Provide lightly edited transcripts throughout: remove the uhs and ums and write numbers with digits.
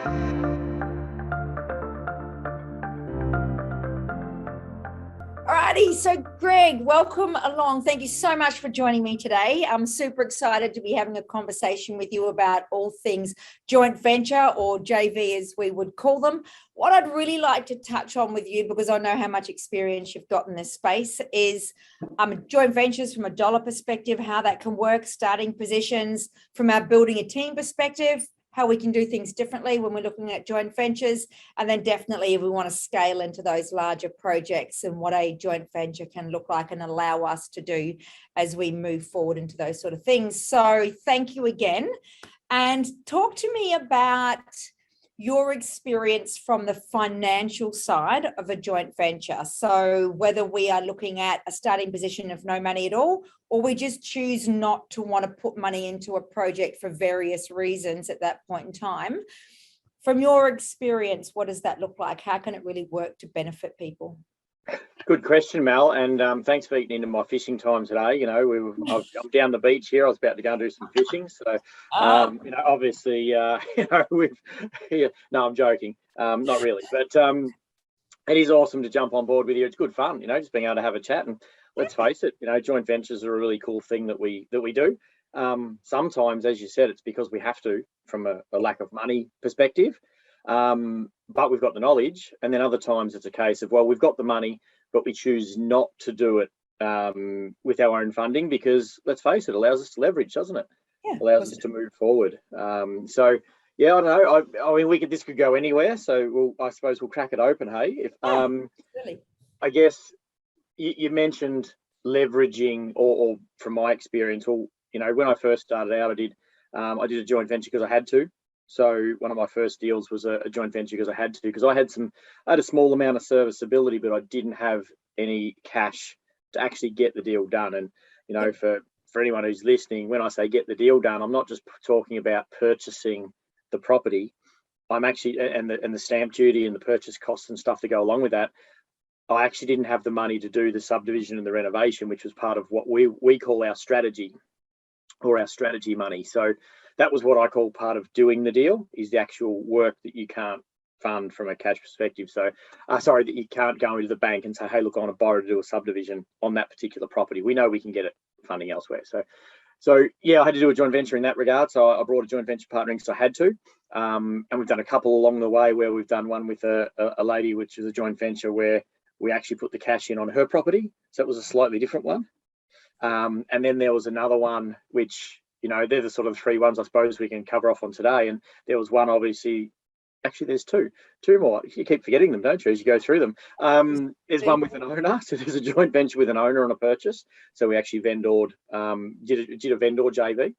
Alrighty, so Greg, welcome along. Thank you so much for joining me today. I'm super excited to be having a conversation with you about all things joint venture, or JV as we would call them. What I'd really like to touch on with you, because I know how much experience you've got in this space, is joint ventures from a dollar perspective, how that can work, starting positions from our building a team perspective, how we can do things differently when we're looking at joint ventures, and then definitely if we want to scale into those larger projects and what a joint venture can look like and allow us to do as we move forward into those sort of things. So thank you again. And talk to me about your experience from the financial side of a joint venture. So whether we are looking at a starting position of no money at all, or we just choose not to want to put money into a project for various reasons at that point in time. From your experience, what does that look like? How can it really work to benefit people? Good question, Mel, and thanks for eating into my fishing time today. You know, I'm down the beach here. I was about to go and do some fishing, so you know, obviously, you know, no, I'm joking, not really, but it is awesome to jump on board with you. It's good fun, you know, just being able to have a chat. And let's face it, you know, joint ventures are a really cool thing that we do. Sometimes, as you said, it's because we have to, from a lack of money perspective. But we've got the knowledge, and then other times it's a case of, well, we've got the money, but we choose not to do it with our own funding because, let's face it, allows us to leverage, doesn't it? Yeah, allows us to move forward. So yeah, I don't know. I mean, this could go anywhere. So I suppose we'll crack it open. Hey, if really. I guess you mentioned leveraging, or from my experience, or you know, when I first started out, I did a joint venture because I had to. So one of my first deals was a joint venture because I had to, because I had a small amount of serviceability, but I didn't have any cash to actually get the deal done. And, you know, for anyone who's listening, when I say get the deal done, I'm not just talking about purchasing the property. I'm actually, and the stamp duty and the purchase costs and stuff to go along with that. I actually didn't have the money to do the subdivision and the renovation, which was part of what we call our strategy, or our strategy money. So that was what I call part of doing the deal, is the actual work that you can't fund from a cash perspective. So, sorry, that you can't go into the bank and say, hey, look, I want to borrow to do a subdivision on that particular property. We know we can get it funding elsewhere. So yeah, I had to do a joint venture in that regard. So I brought a joint venture partner in because I had to. And we've done a couple along the way, where we've done one with a lady, which is a joint venture where we actually put the cash in on her property. So it was a slightly different one. And then there was another one, which, you know, they're the sort of three ones I suppose we can cover off on today. And there was one, obviously, actually there's two more. You keep forgetting them, don't you, as you go through them. There's one with an owner. So there's a joint venture with an owner on a purchase. So we actually vendored, did a vendor JV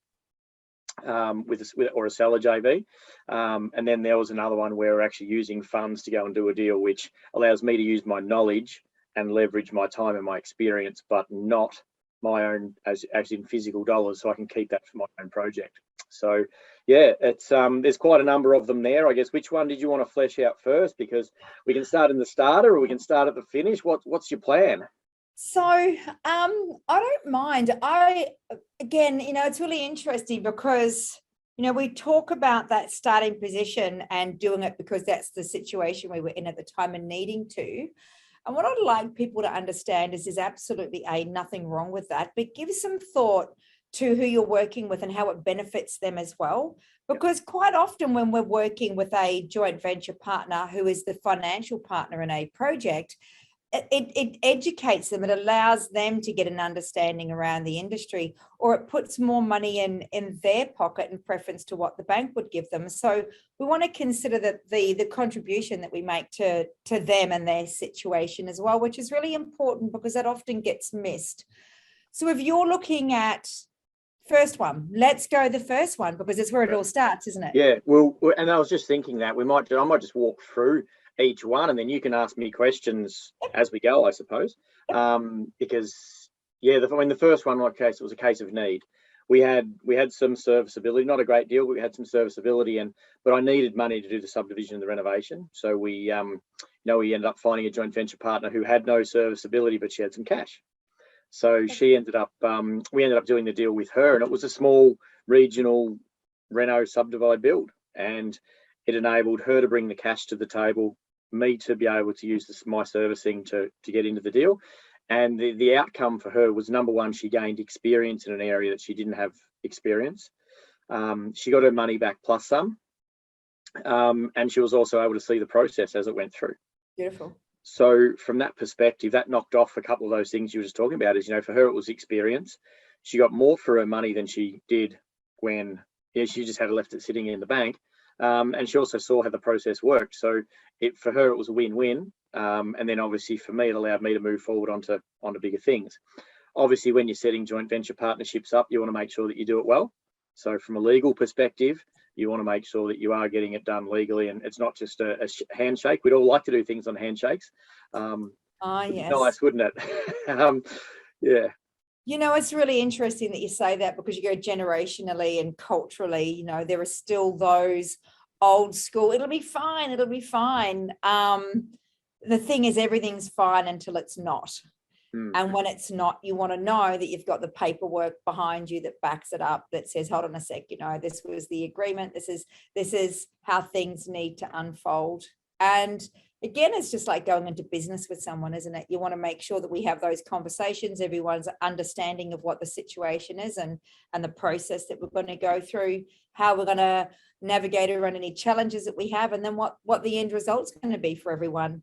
or a seller JV. And then there was another one where we're actually using funds to go and do a deal, which allows me to use my knowledge and leverage my time and my experience, but not my own as in physical dollars, so I can keep that for my own project. So yeah, it's there's quite a number of them there. I guess, which one did you want to flesh out first? Because we can start in the starter, or we can start at the finish. What's your plan? So I don't mind. Again, you know, it's really interesting because, you know, we talk about that starting position and doing it because that's the situation we were in at the time and needing to. And what I'd like people to understand is there's absolutely nothing wrong with that, but give some thought to who you're working with and how it benefits them as well. Because quite often when we're working with a joint venture partner who is the financial partner in a project, it educates them, it allows them to get an understanding around the industry, or it puts more money in their pocket in preference to what the bank would give them. So we want to consider that the contribution that we make to them and their situation as well, which is really important because that often gets missed. So if you're looking at first one, let's go the first one, because it's where it all starts, isn't it? Yeah, well, and I was just thinking that I might just walk through each one, and then you can ask me questions as we go, I suppose. Because yeah, the first one, like case, it was a case of need. We had some serviceability, not a great deal, but we had some serviceability, but I needed money to do the subdivision and the renovation. So we we ended up finding a joint venture partner who had no serviceability, but she had some cash. So she ended up we ended up doing the deal with her, and it was a small regional reno subdivide build. And it enabled her to bring the cash to the table, me to be able to use my servicing to get into the deal. And the outcome for her was, number one, she gained experience in an area that she didn't have experience. She got her money back plus some. And she was also able to see the process as it went through. Beautiful. So from that perspective, that knocked off a couple of those things you were just talking about. Is, for her, it was experience. She got more for her money than she did when she just had left it sitting in the bank. And she also saw how the process worked. So for her, it was a win-win. And then obviously for me, it allowed me to move forward onto bigger things. Obviously, when you're setting joint venture partnerships up, you want to make sure that you do it well. So from a legal perspective, you want to make sure that you are getting it done legally, and it's not just a handshake. We'd all like to do things on handshakes. Yes. Nice, wouldn't it? Yeah. It's really interesting that you say that, because you go generationally and culturally, there are still those old school, it'll be fine. The thing is, everything's fine until it's not. And when it's not, you want to know that you've got the paperwork behind you that backs it up, that says, hold on a sec, this was the agreement. This is how things need to unfold. And again, it's just like going into business with someone, isn't it? You want to make sure that we have those conversations, everyone's understanding of what the situation is and the process that we're going to go through, how we're going to navigate around any challenges that we have, and then what the end result's going to be for everyone.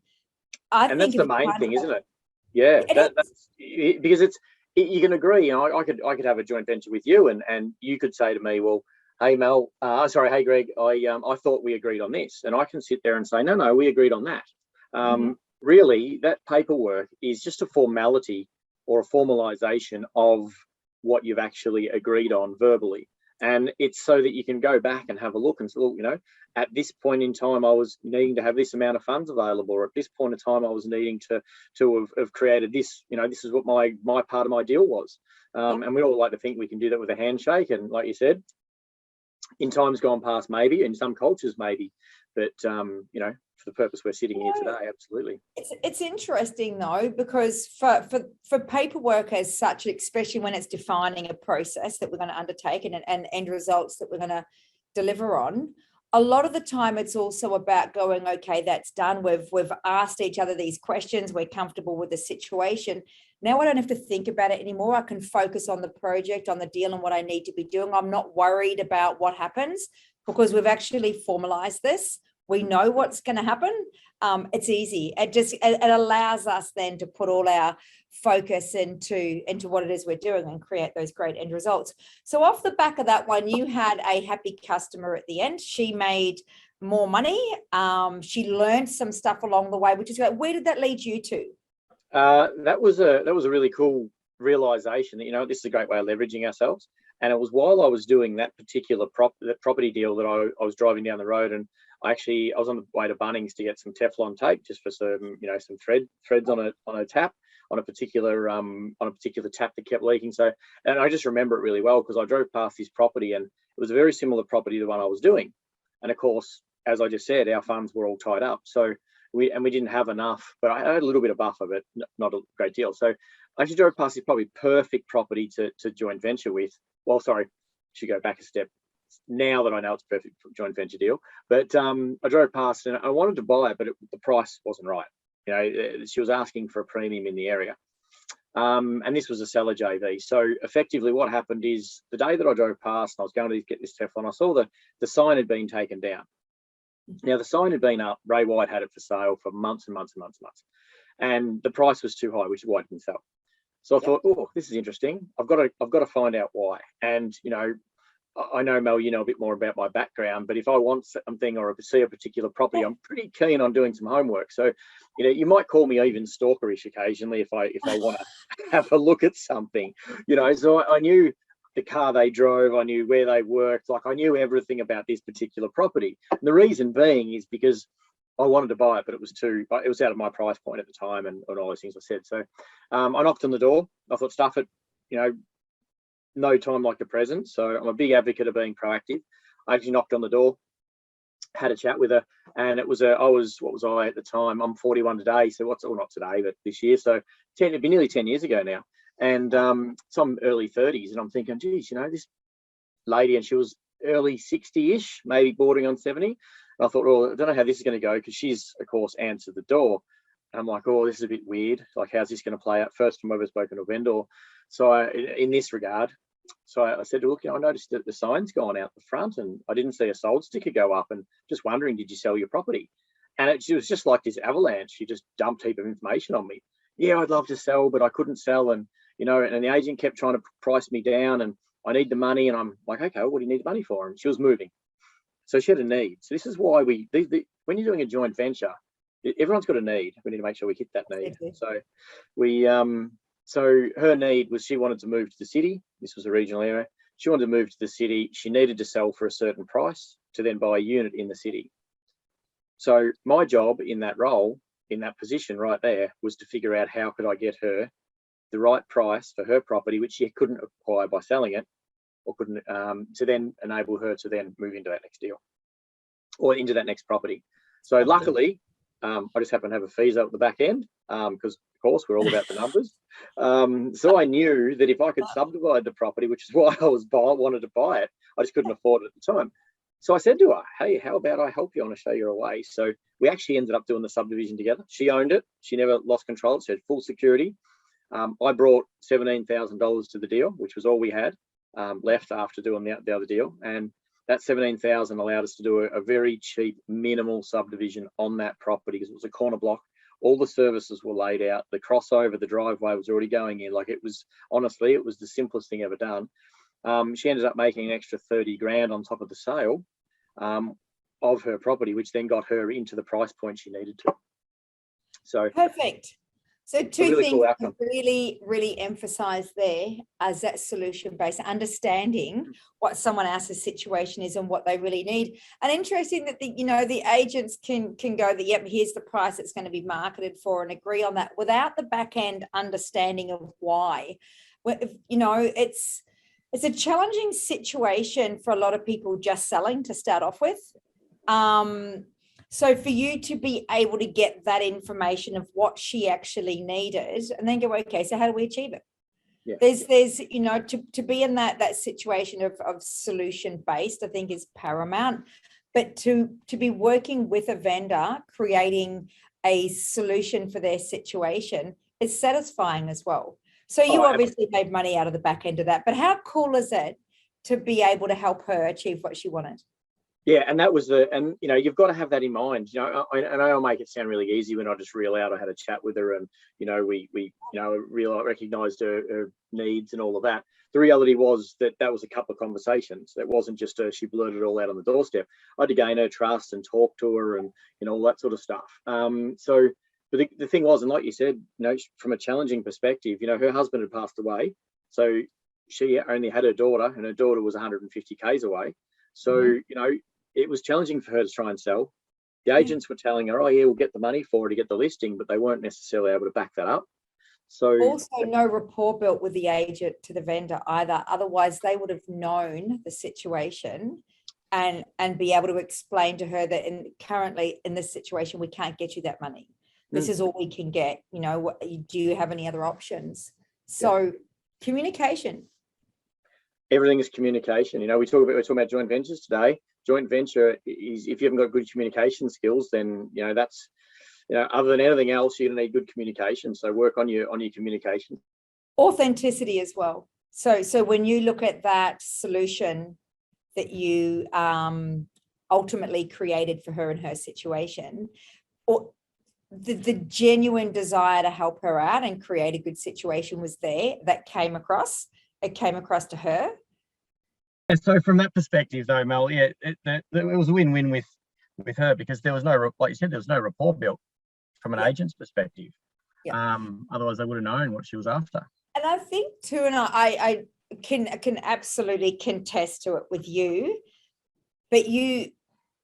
And that's the main thing, isn't it? Yeah, that's because you can agree. I could have a joint venture with you, and you could say to me, well, hey Mel, hey Greg, I thought we agreed on this, and I can sit there and say, no, we agreed on that. Really, that paperwork is just a formality or a formalization of what you've actually agreed on verbally. And it's so that you can go back and have a look and say, look, at this point in time, I was needing to have this amount of funds available, or at this point in time, I was needing to have created this, this is what my part of my deal was. And we all like to think we can do that with a handshake. And like you said, in times gone past, maybe, in some cultures, maybe, but, for the purpose we're sitting here today, absolutely. It's interesting though, because for paperwork as such, especially when it's defining a process that we're going to undertake and end results that we're going to deliver on, a lot of the time it's also about going, okay, that's done. We've asked each other these questions. We're comfortable with the situation. Now I don't have to think about it anymore. I can focus on the project, on the deal, and what I need to be doing. I'm not worried about what happens because we've actually formalized this. We know what's going to happen. It's easy. It allows us then to put all our focus into what it is we're doing and create those great end results. So off the back of that one, you had a happy customer at the end. She made more money. She learned some stuff along the way, which is great. Where did that lead you to? That was a really cool realization that, this is a great way of leveraging ourselves. And it was while I was doing that particular property deal that I was driving down the road, and I was on the way to Bunnings to get some Teflon tape just for some, some threads on a tap, on a particular tap that kept leaking. So, and I just remember it really well because I drove past this property, and it was a very similar property to the one I was doing. And of course, as I just said, our funds were all tied up. So we didn't have enough, but I had a little bit of buffer, but not a great deal. So I actually drove past this probably perfect property to joint venture with. Well, sorry, should go back a step. Now that I know it's a perfect joint venture deal, but I drove past and I wanted to buy it, but the price wasn't right. She was asking for a premium in the area, and this was a seller JV. So effectively, what happened is the day that I drove past, and I was going to get this Teflon, I saw the sign had been taken down. Now the sign had been up. Ray White had it for sale for months and months and months and months, and the price was too high, which is why it didn't sell. So I thought, oh, this is interesting. I've got to find out why. And I know, Mel, you know a bit more about my background, but if I want something or see a particular property, I'm pretty keen on doing some homework. So, you might call me even stalkerish occasionally if I want to have a look at something, So I knew the car they drove, I knew where they worked, like I knew everything about this particular property. And the reason being is because I wanted to buy it, but it was out of my price point at the time and all those things I said. So I knocked on the door. I thought, stuff it, no time like the present. So I'm a big advocate of being proactive. I actually knocked on the door, had a chat with her, and what was I at the time? I'm 41 today. So not today, but this year. So it'd be nearly 10 years ago now. And some early 30s. And I'm thinking, geez, this lady, and she was early 60-ish, maybe bordering on 70. And I thought, oh, I don't know how this is going to go, because she's, of course, answered the door. And I'm like, oh, this is a bit weird. Like, how's this going to play out? First time I've ever spoken to a vendor. So in this regard, so I said, look, I noticed that the sign's gone out the front and I didn't see a sold sticker go up, and just wondering, did you sell your property? And it was just like this avalanche. She just dumped a heap of information on me. Yeah, I'd love to sell, but I couldn't sell. And, and the agent kept trying to price me down, and I need the money. And I'm like, okay, what do you need the money for? And she was moving. So she had a need. So this is why when you're doing a joint venture, everyone's got a need. We need to make sure we hit that need. So so her need was, she wanted to move to the city. This was a regional area. She wanted to move to the city. She needed to sell for a certain price to then buy a unit in the city. So my job in that role, in that position right there, was to figure out how could I get her the right price for her property, which she couldn't acquire by selling it, or couldn't, to then enable her to then move into that next deal or into that next property. So luckily, I just happen to have a fees at the back end, because of course we're all about the numbers. So I knew that if I could subdivide the property, which is why I wanted to buy it, I just couldn't afford it at the time. So I said to her, hey, how about I help you? I want to show you a way. So we actually ended up doing the subdivision together. She owned it. She never lost control. She had full security. I brought $17,000 to the deal, which was all we had left after doing the other deal. And that $17,000 allowed us to do a very cheap, minimal subdivision on that property, because it was a corner block. All the services were laid out. The crossover, the driveway was already going in. Like, it was, honestly, it was the simplest thing ever done. She ended up making an extra 30 grand on top of the sale of her property, which then got her into the price point she needed to. So perfect. So two really things cool to really emphasize there as that solution-based, understanding what someone else's situation is and what they really need. And interesting that the agents can go that, yep, here's the price it's going to be marketed for, and agree on that without the back end understanding of why. It's a challenging situation for a lot of people just selling to start off with. So for you to be able to get that information of what she actually needed, and then go, okay, so how do we achieve it? Yeah. There's to be in that situation of solution based, I think, is paramount. But to be working with a vendor, creating a solution for their situation, is satisfying as well. So you obviously made money out of the back end of that. But how cool is it to be able to help her achieve what she wanted? Yeah, and that was you've got to have that in mind. I'll make it sound really easy when I just reel out. I had a chat with her, and we recognised her needs and all of that. The reality was that was a couple of conversations. It wasn't just she blurted it all out on the doorstep. I had to gain her trust and talk to her, and all that sort of stuff. But the thing was, and like you said, from a challenging perspective, her husband had passed away, so she only had her daughter, and her daughter was 150 k's away. So it was challenging for her to try and sell. The agents were telling her, oh yeah, we'll get the money for her to get the listing, but they weren't necessarily able to back that up. So also no rapport built with the agent to the vendor either. Otherwise they would have known the situation and be able to explain to her that currently in this situation, we can't get you that money. This is all we can get. Do you have any other options? So communication. Everything is communication. We're talking about joint ventures today. Joint venture is, if you haven't got good communication skills, then that's other than anything else, you're gonna need good communication. So work on your communication. Authenticity as well. So when you look at that solution that you ultimately created for her and her situation, or the genuine desire to help her out and create a good situation was there, that came across. It came across to her. And so from that perspective, though, Mel, it was a win-win with her, because there was no, like you said, there was no rapport built from an agent's perspective. Otherwise, they would have known what she was after. And I think too, and I can absolutely contest to it with you, but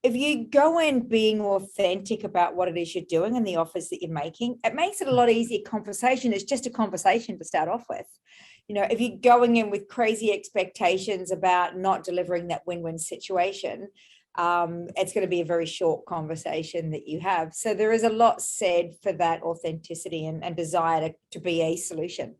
if you go in being authentic about what it is you're doing and the offers that you're making, it makes it a lot easier conversation. It's just a conversation to start off with. If you're going in with crazy expectations about not delivering that win-win situation, it's going to be a very short conversation that you have. So there is a lot said for that authenticity and desire to be a solution.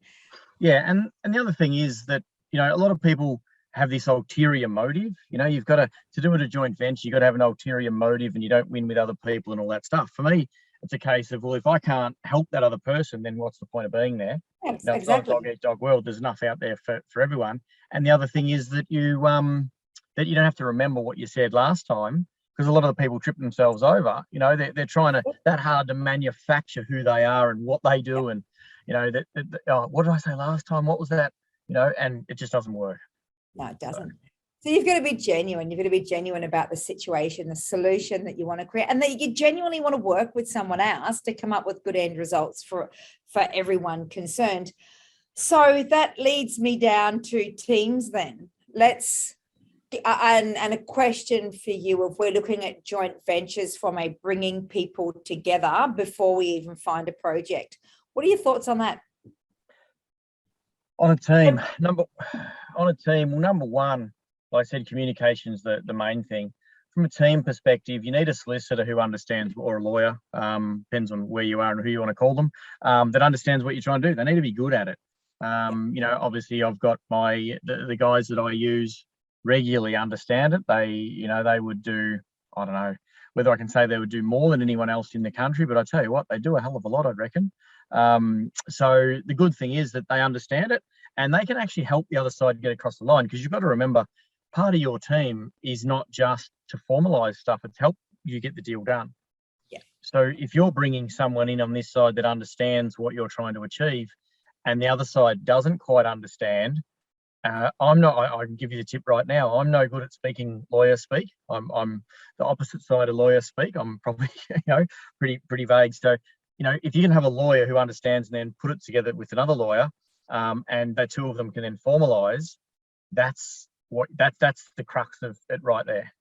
Yeah, and the other thing is that, a lot of people have this ulterior motive. You know, you've got to do it a joint venture, you've got to have an ulterior motive, and you don't win with other people and all that stuff. For me, it's a case of, well, if I can't help that other person, then what's the point of being there? Yes, You know, it's not a exactly. dog-eat-dog world. There's enough out there for everyone. And the other thing is that you don't have to remember what you said last time, because a lot of the people trip themselves over. You know, they're trying to, that hard to manufacture who they are and what they do. And, you know, what did I say last time? What was that? You know, and it just doesn't work. No, it doesn't. So you've got to be genuine. You've got to be genuine about the situation, the solution that you want to create, and that you genuinely want to work with someone else to come up with good end results for everyone concerned. So that leads me down to teams then. And a question for you, if we're looking at joint ventures from a bringing people together before we even find a project, what are your thoughts on that? On a team, number one, like I said, communication is the main thing. From a team perspective, you need a solicitor who understands, or a lawyer, depends on where you are and who you want to call them, that understands what you're trying to do. They need to be good at it. You know, obviously I've got the guys that I use regularly understand it. They would do, I don't know whether I can say they would do more than anyone else in the country, but I tell you what, they do a hell of a lot, I reckon. So the good thing is that they understand it, and they can actually help the other side get across the line, because you've got to remember, part of your team is not just to formalize stuff, it's help you get the deal done. Yeah. So if you're bringing someone in on this side that understands what you're trying to achieve, and the other side doesn't quite understand, I can give you the tip right now. I'm no good at speaking lawyer speak. I'm the opposite side of lawyer speak. I'm probably, pretty vague. So, if you can have a lawyer who understands and then put it together with another lawyer, and the two of them can then formalize, that's the crux of it right there.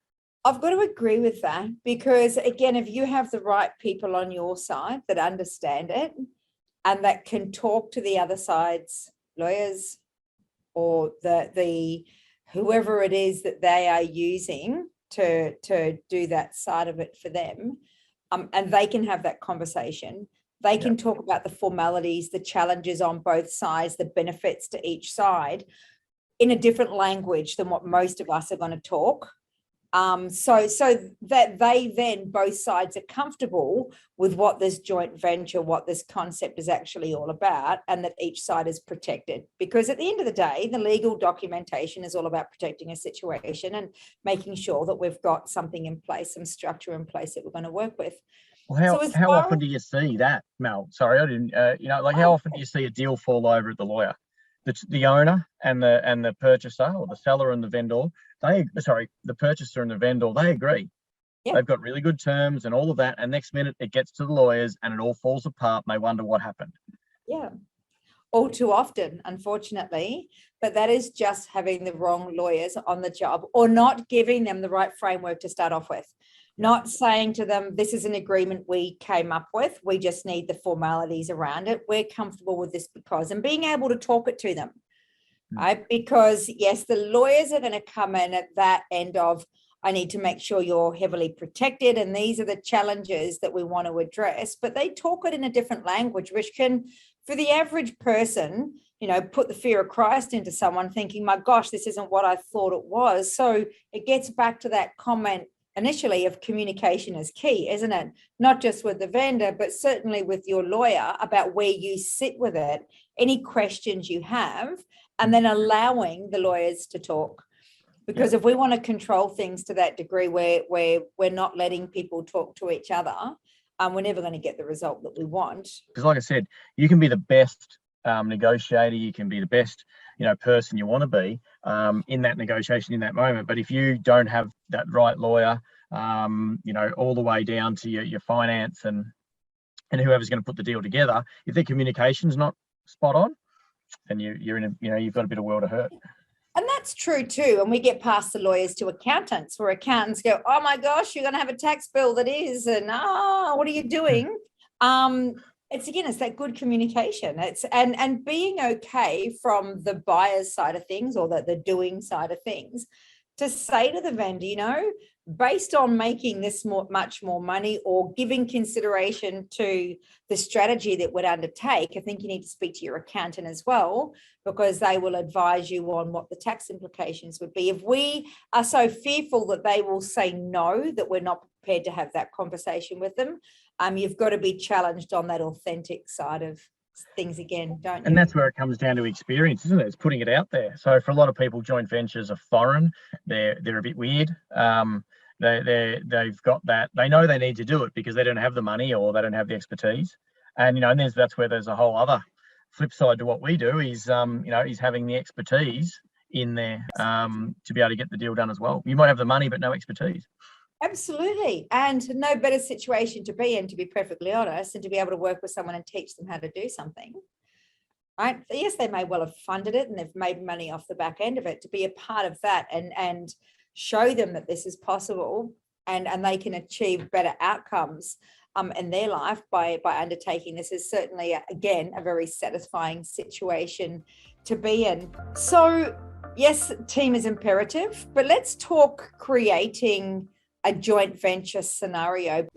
I've got to agree with that, because again, if you have the right people on your side that understand it and that can talk to the other side's lawyers, or the whoever it is that they are using to do that side of it for them, and they can have that conversation. They can talk about the formalities, the challenges on both sides, the benefits to each side in a different language than what most of us are going to talk. So that they then, both sides, are comfortable with what this joint venture, what this concept is actually all about, and that each side is protected. Because at the end of the day, the legal documentation is all about protecting a situation and making sure that we've got something in place, some structure in place that we're going to work with. Well, how often do you see that, Mel? Sorry, I didn't. How often do you see a deal fall over at the lawyer? The owner and the purchaser, or the seller and the vendor, the purchaser and the vendor, they agree. Yeah. They've got really good terms and all of that, and next minute it gets to the lawyers and it all falls apart and they wonder what happened. Yeah. All too often, unfortunately, but that is just having the wrong lawyers on the job, or not giving them the right framework to start off with. Not saying to them, this is an agreement we came up with, we just need the formalities around it. We're comfortable with this because, and being able to talk it to them, right? Because yes, the lawyers are going to come in at that end of, I need to make sure you're heavily protected, and these are the challenges that we want to address, but they talk it in a different language, which can, for the average person, put the fear of Christ into someone thinking, my gosh, this isn't what I thought it was. So it gets back to that comment initially of communication is key, isn't it? Not just with the vendor, but certainly with your lawyer, about where you sit with it, any questions you have, and then allowing the lawyers to talk. Because if we want to control things to that degree where we're not letting people talk to each other, we're never going to get the result that we want. Because like I said, you can be the best negotiator, you can be the best person you want to be in that negotiation in that moment, but if you don't have that right lawyer, all the way down to your finance and whoever's going to put the deal together, if their communication's not spot on, then you're in you've got a bit of world of hurt. And that's true too. And we get past the lawyers to accountants, where accountants go, oh my gosh, you're going to have a tax bill that is, and what are you doing? It's that good communication. It's and being okay from the buyer's side of things, or the doing side of things, to say to the vendor, based on making this much more money or giving consideration to the strategy that would undertake, I think you need to speak to your accountant as well, because they will advise you on what the tax implications would be. If we are so fearful that they will say no, that we're not prepared to have that conversation with them, you've got to be challenged on that authentic side of things again, don't you? And that's where it comes down to experience, isn't it? It's putting it out there. So for a lot of people, joint ventures are foreign. They're a bit weird. They've got that. They know they need to do it because they don't have the money or they don't have the expertise. And and that's where there's a whole other flip side to what we do is is having the expertise in there to be able to get the deal done as well. You might have the money but no expertise. Absolutely. And no better situation to be in, to be perfectly honest, and to be able to work with someone and teach them how to do something. Right? Yes, they may well have funded it and they've made money off the back end of it. To be a part of that and show them that this is possible and they can achieve better outcomes in their life by undertaking this is certainly, again, a very satisfying situation to be in. So yes, team is imperative, but let's talk creating a joint venture scenario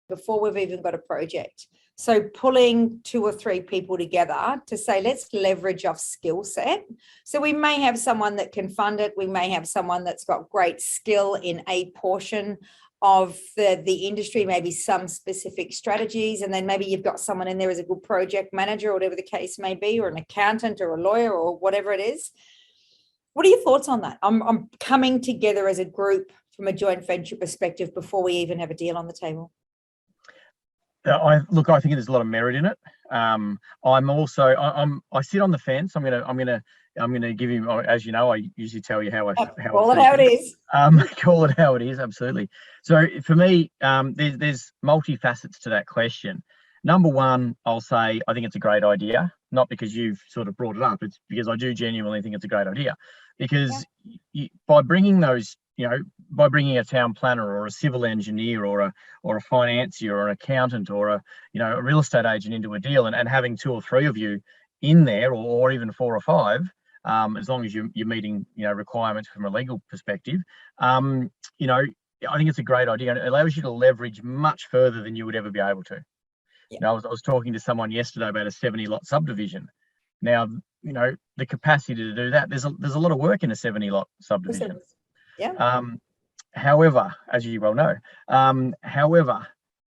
before we've even got a project. So pulling 2 or 3 people together to say, let's leverage off skill set. So we may have someone that can fund it. We may have someone that's got great skill in a portion of the industry, maybe some specific strategies. And then maybe you've got someone in there as a good project manager or whatever the case may be, or an accountant or a lawyer or whatever it is. What are your thoughts on that? I'm coming together as a group from a joint venture perspective before we even have a deal on the table. I think there's a lot of merit in it. I sit on the fence. I'm gonna give you, as you know, I usually tell you how call it how it is. Call it how it is. Absolutely. So for me, there's multifacets to that question. Number one, I'll say I think it's a great idea, not because you've sort of brought it up. It's because I do genuinely think it's a great idea. Because by bringing those, by bringing a town planner or a civil engineer or a financier or an accountant or a real estate agent into a deal and having 2 or 3 of you in there, or even 4 or 5, as long as you're meeting requirements from a legal perspective, I think it's a great idea, and it allows you to leverage much further than you would ever be able to. I was talking to someone yesterday about a 70-lot subdivision. Now, the capacity to do that, there's a lot of work in a 70-lot subdivision. Yeah. However, as you well know,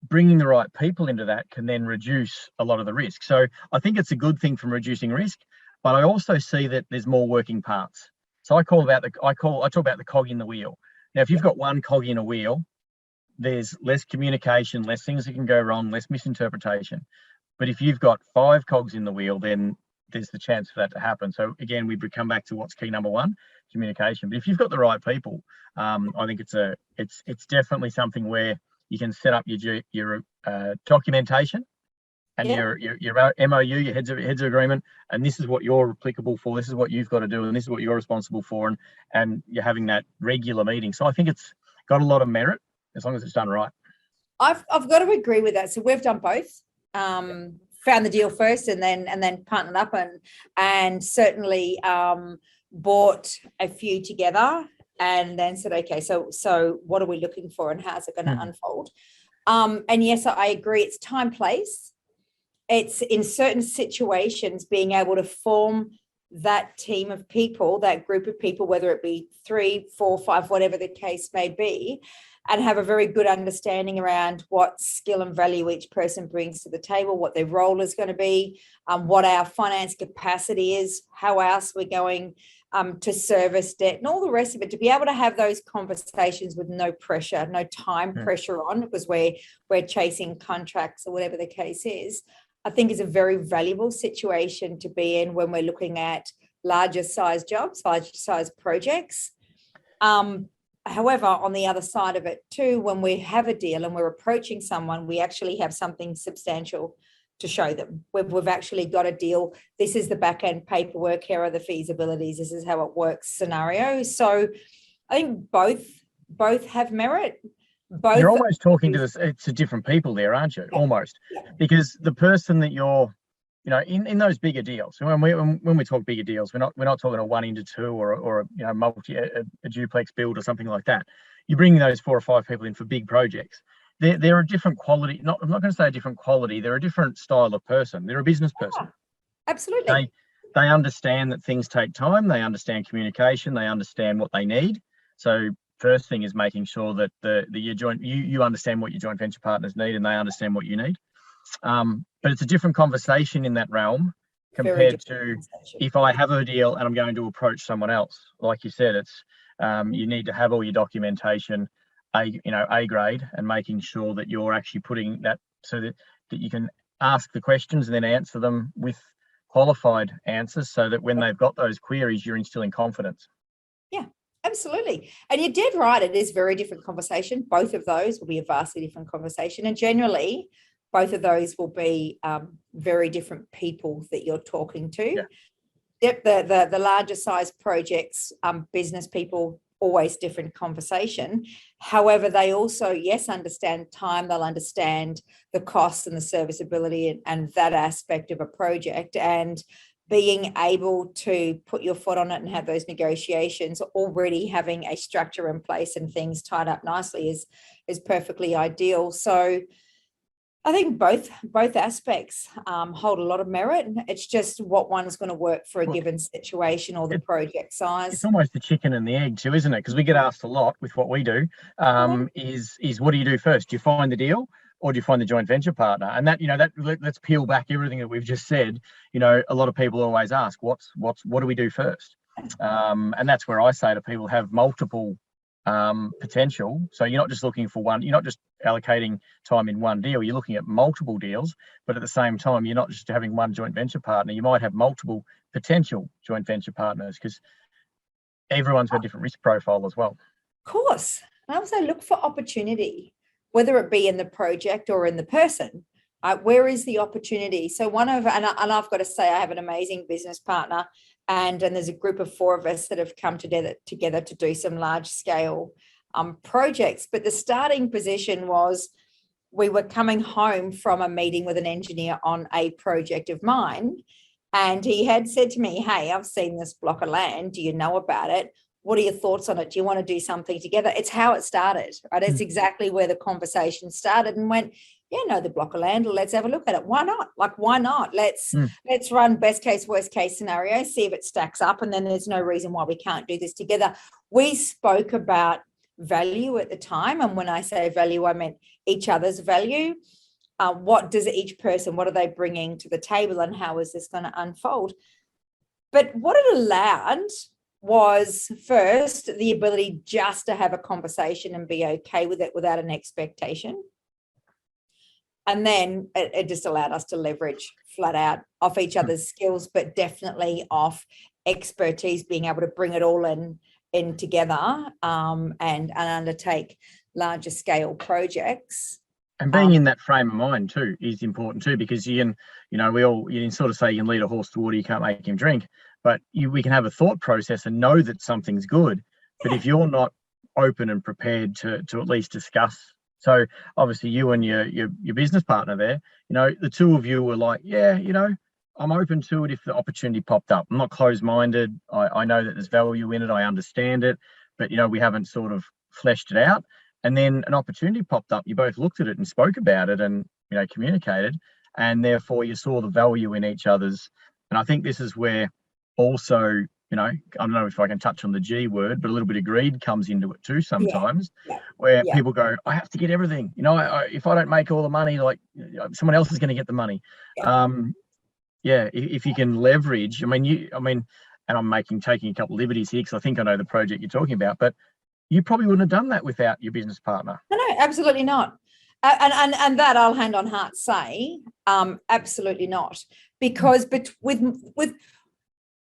bringing the right people into that can then reduce a lot of the risk. So I think it's a good thing from reducing risk, but I also see that there's more working parts. So I talk about the cog in the wheel. Now, if you've got one cog in a wheel, there's less communication, less things that can go wrong, less misinterpretation. But if you've got 5 cogs in the wheel, then there's the chance for that to happen. So again, we come back to what's key number 1, communication. But if you've got the right people, I think it's definitely something where you can set up your documentation and your MOU, your heads of agreement, and this is what you're applicable for. This is what you've got to do, and this is what you're responsible for, and you're having that regular meeting. So I think it's got a lot of merit as long as it's done right. I've got to agree with that. So we've done both. Found the deal first and then partnered up and certainly bought a few together and then said, okay, so what are we looking for and how's it going to unfold? And yes, I agree. It's time, place. It's in certain situations being able to form that team of people, that group of people, whether it be 3, 4, 5, whatever the case may be, and have a very good understanding around what skill and value each person brings to the table, what their role is going to be, what our finance capacity is, how else we're going to service debt and all the rest of it, to be able to have those conversations with no pressure, no time pressure on, because we're chasing contracts or whatever the case is, I think is a very valuable situation to be in when we're looking at larger size jobs, larger size projects. However, on the other side of it too, when we have a deal and we're approaching someone, we actually have something substantial to show them. We've actually got a deal. This is the back end paperwork. Here are the feasibilities. This is how it works scenario. So I think both have merit. Both. You're almost talking to different people there, aren't you? Yeah. Almost. Yeah. Because the person that you're in those bigger deals, when we talk bigger deals, we're not talking a 1 into 2 or a duplex build or something like that. You're bringing those 4 or 5 people in for big projects. They're a different quality. I'm not going to say a different quality. They're a different style of person. They're a business person. Yeah, absolutely. They understand that things take time. They understand communication. They understand what they need. So first thing is making sure that you understand what your joint venture partners need and they understand what you need. But it's a different conversation in that realm compared to if I have a deal and I'm going to approach someone else. Like you said, it's you need to have all your documentation A grade, and making sure that you're actually putting that so that you can ask the questions and then answer them with qualified answers, so that when they've got those queries, you're instilling confidence. Yeah, absolutely. And you did right. It is a very different conversation. Both of those will be a vastly different conversation. And generally, both of those will be very different people that you're talking to. Yeah. Yep, the larger size projects, business people, always different conversation. However, they also, yes, understand time. They'll understand the costs and the serviceability and that aspect of a project. And being able to put your foot on it and have those negotiations, already having a structure in place and things tied up nicely is perfectly ideal. So I think both aspects hold a lot of merit. It's just what one's going to work for a given situation or the project size. It's almost the chicken and the egg too, isn't it? Because we get asked a lot with what we do. Is what do you do first? Do you find the deal, or do you find the joint venture partner? And that let's peel back everything that we've just said. A lot of people always ask, what do we do first? And that's where I say to people, have multiple potential. So you're not just looking for one, you're not just allocating time in one deal, you're looking at multiple deals, but at the same time, you're not just having one joint venture partner, you might have multiple potential joint venture partners, because everyone's got a different risk profile as well. Of course. And also look for opportunity, whether it be in the project or in the person. Where is the opportunity? So and I've got to say, I have an amazing business partner, and there's a group of 4 of us that have come together to do some large scale projects. But the starting position was, we were coming home from a meeting with an engineer on a project of mine, and he had said to me, "Hey, I've seen this block of land. Do you know about it? What are your thoughts on it? Do you want to do something together?" It's how it started, right? It's exactly where the conversation started, and went, "Yeah, no, the block of land. Let's have a look at it. Why not? Why not? Let's run best case, worst case scenario, see if it stacks up, and then there's no reason why we can't do this together." We spoke about value at the time, and when I say value, I meant each other's value. What does each person, what are they bringing to the table, and how is this going to unfold? But what it allowed was, first, the ability just to have a conversation and be okay with it without an expectation. And then it just allowed us to leverage flat out off each other's skills, but definitely off expertise, being able to bring it all in together and undertake larger scale projects. And being in that frame of mind too is important too, because you can sort of say you can lead a horse to water, you can't make him drink, but we can have a thought process and know that something's good. But if you're not open and prepared to at least discuss. So obviously you and your business partner there, the two of you were like, yeah, I'm open to it if the opportunity popped up. I'm not closed-minded. I know that there's value in it. I understand it, but we haven't sort of fleshed it out. And then an opportunity popped up. You both looked at it and spoke about it and, communicated, and therefore you saw the value in each other's. And I think this is where also, I don't know if I can touch on the G word, but a little bit of greed comes into it too sometimes, where people go, I have to get everything. If I don't make all the money, someone else is going to get the money. If you can leverage, and I'm taking a couple of liberties here because I think I know the project you're talking about, but you probably wouldn't have done that without your business partner. No, absolutely not. And that I'll hand on heart say, absolutely not. Because with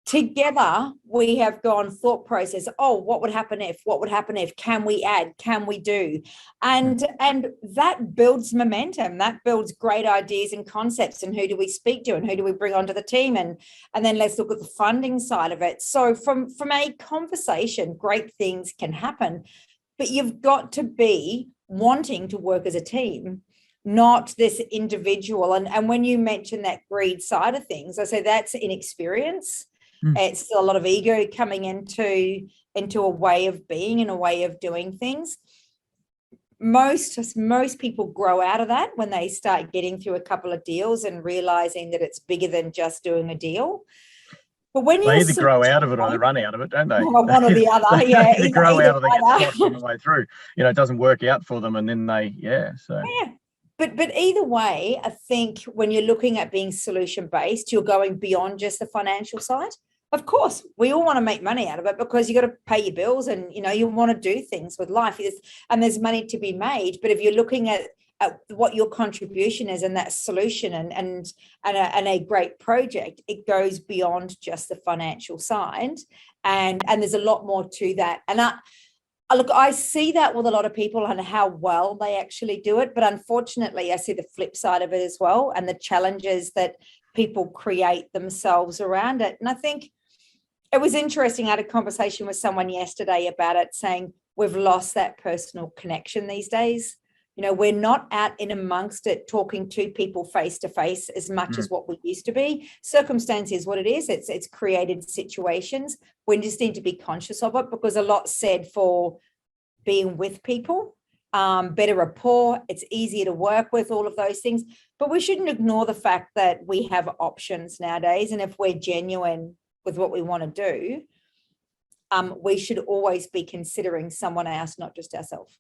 together, we have gone thought process. Oh, what would happen if, can we add, can we do? And that builds momentum, that builds great ideas and concepts, and who do we speak to and who do we bring onto the team? And then let's look at the funding side of it. So from a conversation, great things can happen, but you've got to be wanting to work as a team. not this individual. And when you mention that greed side of things, I say that's inexperience. It's a lot of ego coming into a way of being and a way of doing things. Most people grow out of that when they start getting through a couple of deals and realizing that it's bigger than just doing a deal. But when they either grow out of it or they run out of it, don't they? One or the other. They Yeah, either grow out or they get squashed on the way through. It doesn't work out for them, and then But either way, I think when you're looking at being solution based, you're going beyond just the financial side. Of course, we all want to make money out of it because you got to pay your bills and, you want to do things with life, and there's money to be made. But if you're looking at what your contribution is and that solution and a great project, it goes beyond just the financial side. And there's a lot more to that. And I see that with a lot of people and how well they actually do it. But unfortunately, I see the flip side of it as well, and the challenges that people create themselves around it. And I think it was interesting. I had a conversation with someone yesterday about it, saying we've lost that personal connection these days. We're not out in amongst it, talking to people face to face as much as what we used to be. Circumstance is what it is. It's created situations. We just need to be conscious of it, because a lot said for being with people, better rapport. It's easier to work with, all of those things. But we shouldn't ignore the fact that we have options nowadays. And if we're genuine with what we want to do, we should always be considering someone else, not just ourselves.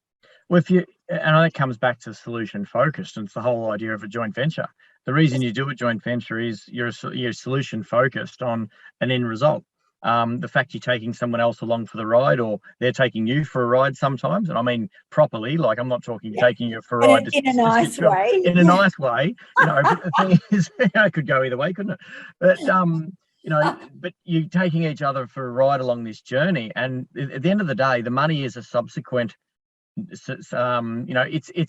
Well, and that comes back to solution focused, and it's the whole idea of a joint venture. The reason you do a joint venture is you're solution focused on an end result. The fact you're taking someone else along for the ride, or they're taking you for a ride sometimes, and I mean properly, like I'm not talking taking you for a ride in a nice way. In a nice way, but the thing is, it could go either way, couldn't it? But but you're taking each other for a ride along this journey, and at the end of the day, the money is a subsequent. It's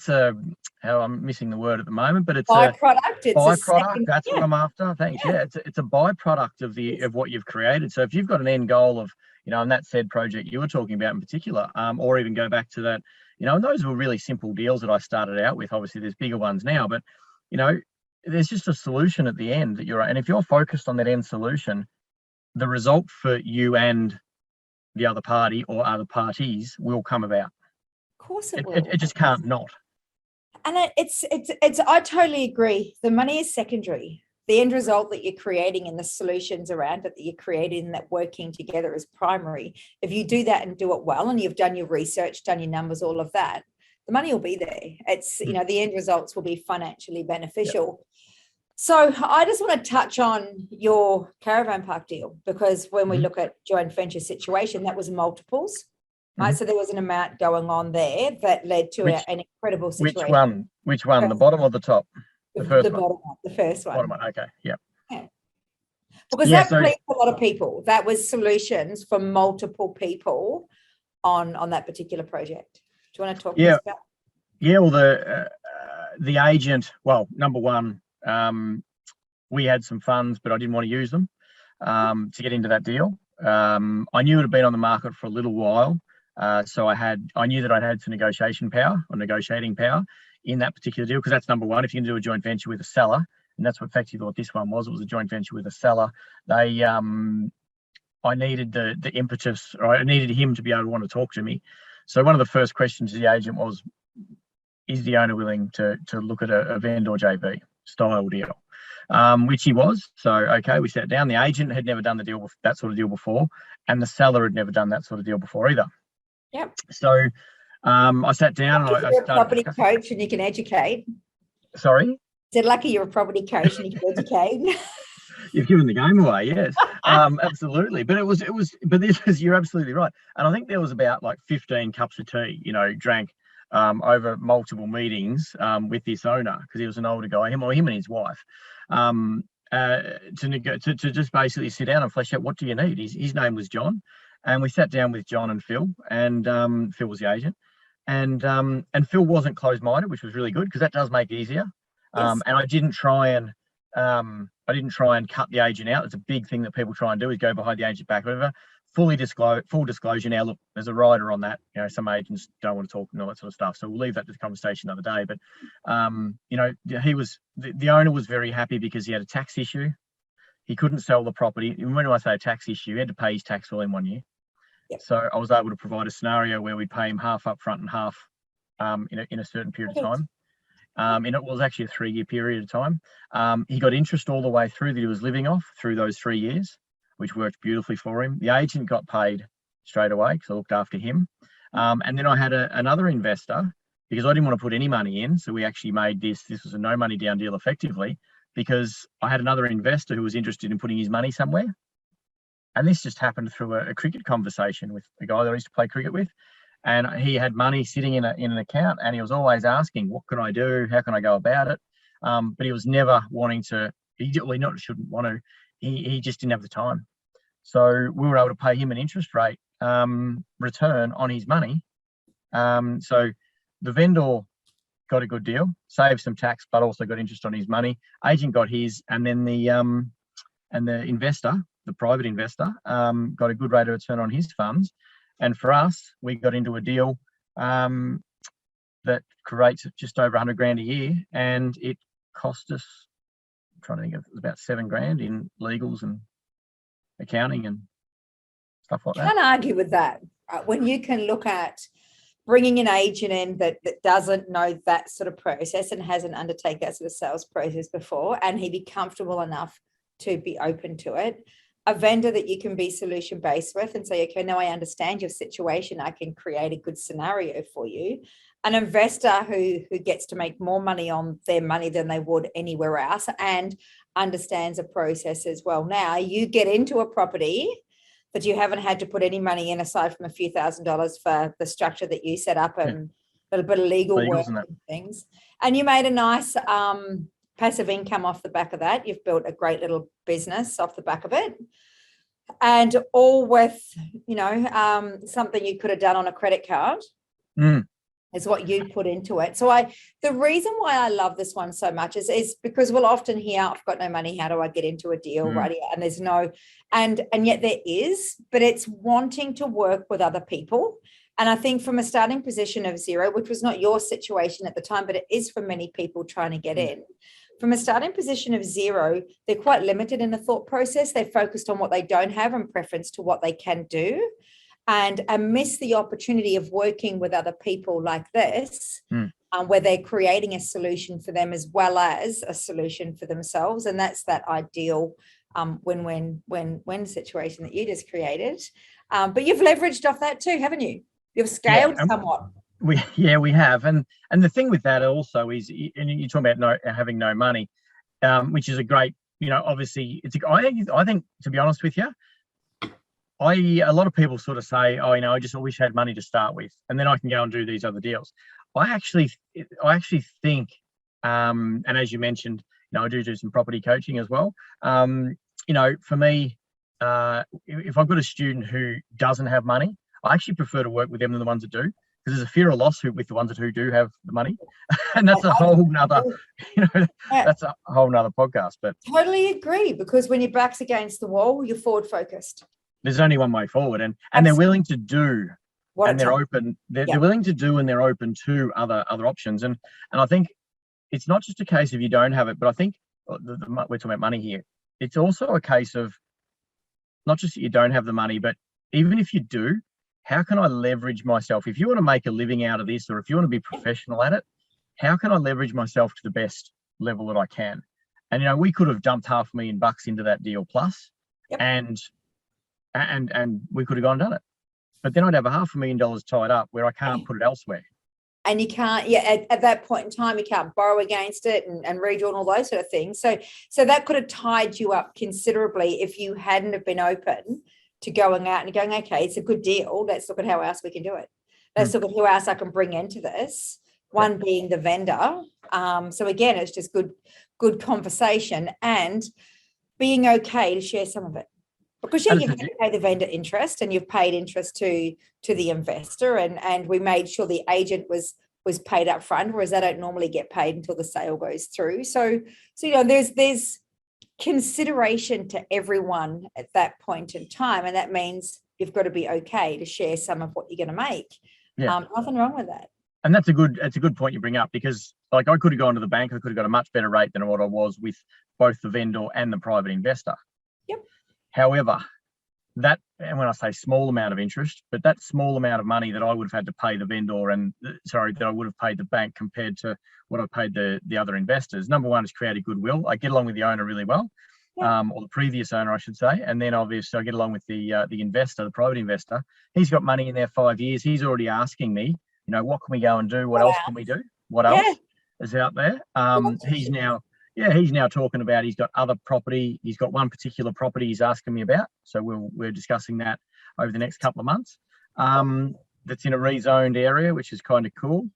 a, how I'm missing the word at the moment, but it's byproduct. A byproduct. That's what I'm after. Thanks. Yeah, it's a byproduct of what you've created. So if you've got an end goal of, and that said project you were talking about in particular, or even go back to that, and those were really simple deals that I started out with. Obviously, there's bigger ones now, but there's just a solution at the end that and if you're focused on that end solution, the result for you and the other party or other parties will come about. Of course it will. It just can't not. And it's I totally agree. The money is secondary. The end result that you're creating and the solutions around it that you're creating, that working together, is primary. If you do that and do it well, and you've done your research, done your numbers, all of that, the money will be there. It's, the end results will be financially beneficial. Yep. So I just want to touch on your caravan park deal, because when we look at joint venture situation, that was multiples. Right, so there was an amount going on there that led to an incredible situation. Which one? The bottom or the top? The first one. Bottom one. The first one. Bottom one. Okay. Yep. Yeah. Because that pleased a lot of people. That was solutions for multiple people on that particular project. Do you want to talk about that? Yeah. Well, the agent. Well, number one, we had some funds, but I didn't want to use them to get into that deal. I knew it had been on the market for a little while. So I knew that I'd had some negotiating power in that particular deal, because that's number one. If you can do a joint venture with a seller, and that's what effectively what this one was, it was a joint venture with a seller. I needed the impetus, or I needed him to be able to want to talk to me. So one of the first questions to the agent was, is the owner willing to look at a vendor JV style deal? Which he was. So, okay, we sat down. The agent had never done that sort of deal before, and the seller had never done that sort of deal before either. Yep. So I sat down and I started. You're a property coach and you can educate. Sorry? Said lucky you're a property coach and you can educate. You've given the game away, yes. Absolutely. But you're absolutely right. And I think there was about like 15 cups of tea, drank over multiple meetings with this owner, because he was an older guy, him and his wife, to just basically sit down and flesh out, what do you need? His name was John. And we sat down with John and Phil, and Phil was the agent, and Phil wasn't closed-minded, which was really good, because that does make it easier. Yes. And I didn't try and cut the agent out. It's a big thing that people try and do, is go behind the agent back. Whatever. full disclosure now. Look, there's a rider on that. You know, some agents don't want to talk and all that sort of stuff, so we'll leave that to the conversation another day. But you know, the owner was very happy because he had a tax issue. He couldn't sell the property. When I say a tax issue, he had to pay his tax all in 1 year. Yep. So I was able to provide a scenario where we pay him half up front and half in a certain period of time. And it was actually a 3-year period of time. He got interest all the way through that he was living off through those 3 years, which worked beautifully for him. The agent got paid straight away because I looked after him. And then I had another investor because I didn't want to put any money in. So we actually made this was a no money down deal effectively, because I had another investor who was interested in putting his money somewhere. And this just happened through a cricket conversation with a guy that I used to play cricket with. And he had money sitting in an account, and he was always asking, what can I do? How can I go about it? But he was never wanting to, shouldn't want to, he just didn't have the time. So we were able to pay him an interest rate return on his money. So the vendor got a good deal, saved some tax, but also got interest on his money. Agent got his, and then the investor, the private investor, got a good rate of return on his funds. And for us, we got into a deal that creates just over 100 grand a year, and it cost us, I'm trying to think, it was about 7 grand in legals and accounting and stuff like that. Can't argue with that. When you can look at bringing an agent in that doesn't know that sort of process and hasn't undertaken that sort of sales process before, and he be comfortable enough to be open to it. A vendor that you can be solution based with and say, okay, now I understand your situation. I can create a good scenario for you. An investor who gets to make more money on their money than they would anywhere else and understands a process as well. Now you get into a property that you haven't had to put any money in aside from a few $1,000s for the structure that you set up and a little bit of legal work and things. And you made a nice passive income off the back of that. You've built a great little business off the back of it, and all with, you know, something you could have done on a credit card is what you put into it. So the reason why I love this one so much is because we'll often hear, I've got no money, how do I get into a deal, right? And there's no, and yet there is, but it's wanting to work with other people. And I think from a starting position of zero, which was not your situation at the time, but it is for many people trying to get in. From a starting position of zero, they're quite limited in the thought process. They're focused on what they don't have and preference to what they can do, and miss the opportunity of working with other people like this, where they're creating a solution for them as well as a solution for themselves. And that's that ideal win-win situation that you just created. But you've leveraged off that too, haven't you? You've scaled somewhat. We have, and the thing with that also is, and you're talking about having no money, which is a great, you know, obviously I think to be honest with you, a lot of people sort of say, oh, you know, I just wish I had money to start with, and then I can go and do these other deals. I actually think, and as you mentioned, you know, I do some property coaching as well. You know, for me, if I've got a student who doesn't have money, I actually prefer to work with them than the ones that do. Because there's a fear of loss with the ones who do have the money, and that's a whole nother, you know, that's a whole nother podcast. But totally agree, because when your back's against the wall, you're forward focused. There's only one way forward, and they're willing to do, and they're open. They're willing to do, and they're open to other options. And I think it's not just a case of you don't have it, but I think we're talking about money here. It's also a case of not just that you don't have the money, but even if you do, how can I leverage myself? If you want to make a living out of this, or if you want to be professional at it, how can I leverage myself to the best level that I can? And, you know, we could have dumped $500,000 into that deal plus, and we could have gone and done it. But then I'd have $500,000 tied up where I can't put it elsewhere. And you can't, at that point in time, you can't borrow against it and redraw and all those sort of things. So that could have tied you up considerably if you hadn't have been open to going out and going, okay, it's a good deal. Let's look at how else we can do it. Let's look at who else I can bring into this. One being the vendor. So again, it's just good conversation and being okay to share some of it. Because you've had to pay the vendor interest, and you've paid interest to the investor, and we made sure the agent was paid up front, whereas they don't normally get paid until the sale goes through. So you know, there's consideration to everyone at that point in time, and that means you've got to be okay to share some of what you're going to make. Yeah. Nothing wrong with that. And that's a good point you bring up, because like I could have gone to the bank, I could have got a much better rate than what I was with both the vendor and the private investor. Yep. However, that, and when I say small amount of interest, but that small amount of money that I would have had to pay the vendor that I would have paid the bank compared to what I paid the other investors. Number one, is created goodwill. I get along with the owner really well, or the previous owner, I should say. And then obviously I get along with the investor, the private investor. He's got money in there 5 years. He's already asking me, what can we go and do? What else can we do? What else is out there? He's now talking about, he's got other property. He's got one particular property he's asking me about. So we're discussing that over the next couple of months. That's in a rezoned area, which is kind of cool.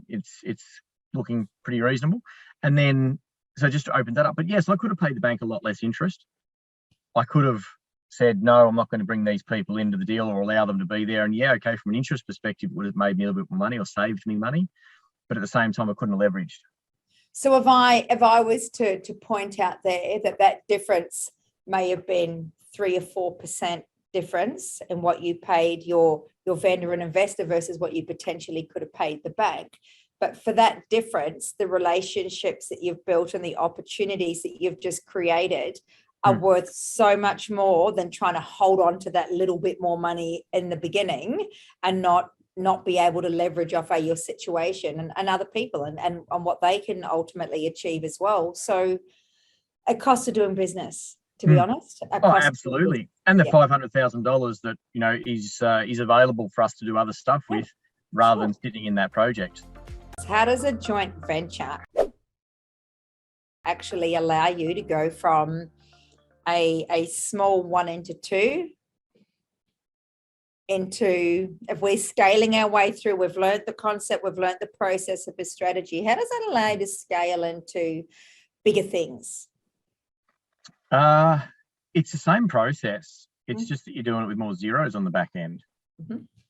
It's looking pretty reasonable. And then, so just to open that up, but yes, I could have paid the bank a lot less interest. I could have said, no, I'm not going to bring these people into the deal or allow them to be there. And yeah, okay, from an interest perspective, it would have made me a little bit more money or saved me money. But at the same time, I couldn't have leveraged. So if I was to point out there that difference may have been 3 or 4% difference in what you paid your vendor and investor versus what you potentially could have paid the bank. But for that difference, the relationships that you've built and the opportunities that you've just created are worth so much more than trying to hold on to that little bit more money in the beginning and not be able to leverage off your situation and other people and what they can ultimately achieve as well. So a cost of doing business, to be honest. Absolutely. And the $500,000 that, is available for us to do other stuff with rather than sitting in that project. How does a joint venture actually allow you to go from a small 1 into 2 into, if we're scaling our way through, we've learned the concept, we've learned the process of a strategy. How does that allow you to scale into bigger things? It's the same process. It's just that you're doing it with more zeros on the back end.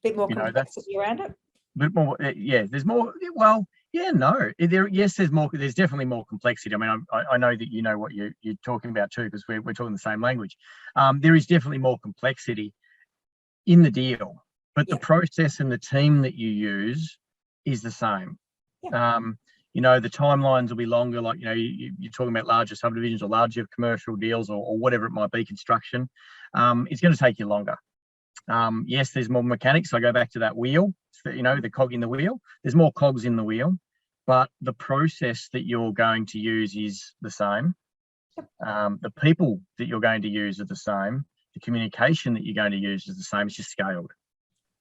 Bit more complexity around it. Bit more, there's more. Well, there's more. There's definitely more complexity. I mean, I know that you know what you're talking about too, because we're talking the same language. There is definitely more complexity in the deal, but the process and the team that you use is the same. The timelines will be longer. Like, you're talking about larger subdivisions or larger commercial deals or whatever it might be, construction. It's going to take you longer. Yes, there's more mechanics. I go back to that wheel, the cog in the wheel. There's more cogs in the wheel, but the process that you're going to use is the same. The people that you're going to use are the same. The communication that you're going to use is the same. It's just scaled.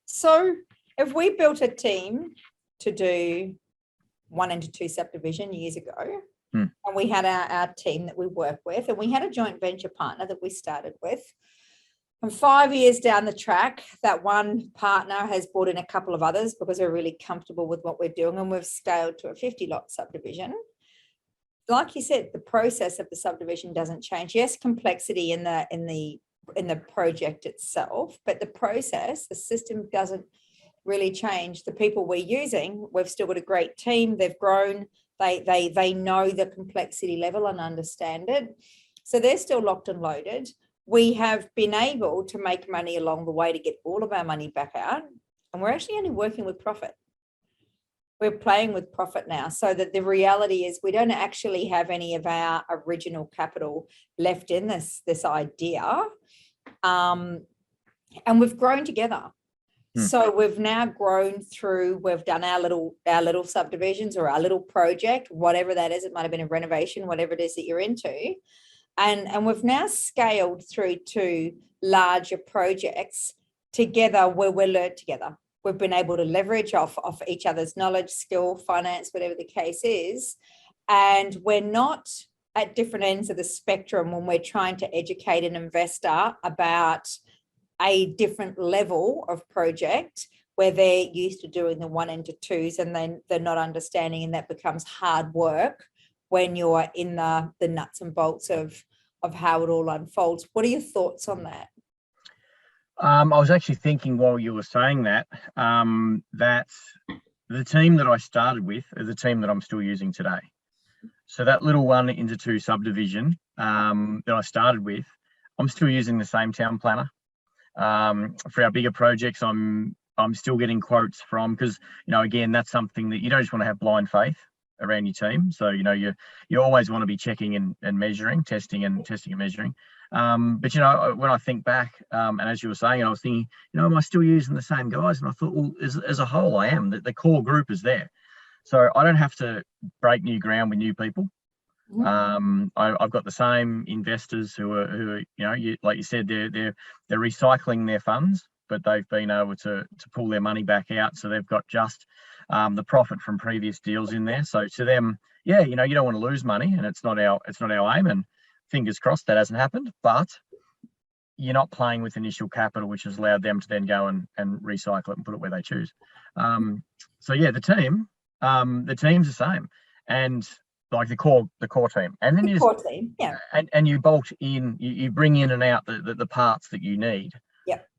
So if we built a team to do 1 into 2 subdivision years ago, and we had our team that we work with, and we had a joint venture partner that we started with, and 5 years down the track, that one partner has brought in a couple of others because we're really comfortable with what we're doing, and we've scaled to a 50-lot subdivision. Like you said, the process of the subdivision doesn't change. Yes, complexity in the project itself, but the process, the system doesn't really change. The people we're using, we've still got a great team. They've grown. They know the complexity level and understand it. So they're still locked and loaded. We have been able to make money along the way to get all of our money back out. And we're actually only working with profit. We're playing with profit now, so that the reality is we don't actually have any of our original capital left in this idea. And we've grown together. So we've now grown through, we've done our little subdivisions or our little project, whatever that is. It might have been a renovation, whatever it is that you're into. And we've now scaled through to larger projects together where we're learned together. We've been able to leverage off each other's knowledge, skill, finance, whatever the case is. And we're not at different ends of the spectrum when we're trying to educate an investor about a different level of project where they're used to doing the 1 into 2s and then they're not understanding, and that becomes hard work when you're in the nuts and bolts of how it all unfolds. What are your thoughts on that? I was actually thinking while you were saying that, that the team that I started with is the team that I'm still using today. So that little 1 into 2 subdivision that I started with, I'm still using the same town planner. For our bigger projects, I'm still getting quotes from, because, you know, again, that's something that you don't just want to have blind faith around your team. So, you know, you always want to be checking and measuring, testing and measuring. But, you know, when I think back, and as you were saying, I was thinking, you know, am I still using the same guys? And I thought, well, as a whole, I am. The core group is there. So I don't have to break new ground with new people. I've got the same investors who are, you know, like you said, they're recycling their funds, but they've been able to pull their money back out. So they've got just the profit from previous deals in there. So to them, yeah, you know, you don't want to lose money, and it's not our aim, and fingers crossed that hasn't happened, but you're not playing with initial capital, which has allowed them to then go and recycle it and put it where they choose. So yeah, the team's the same, and like the core team, and then and you bolt in, you bring in and out the parts that you need.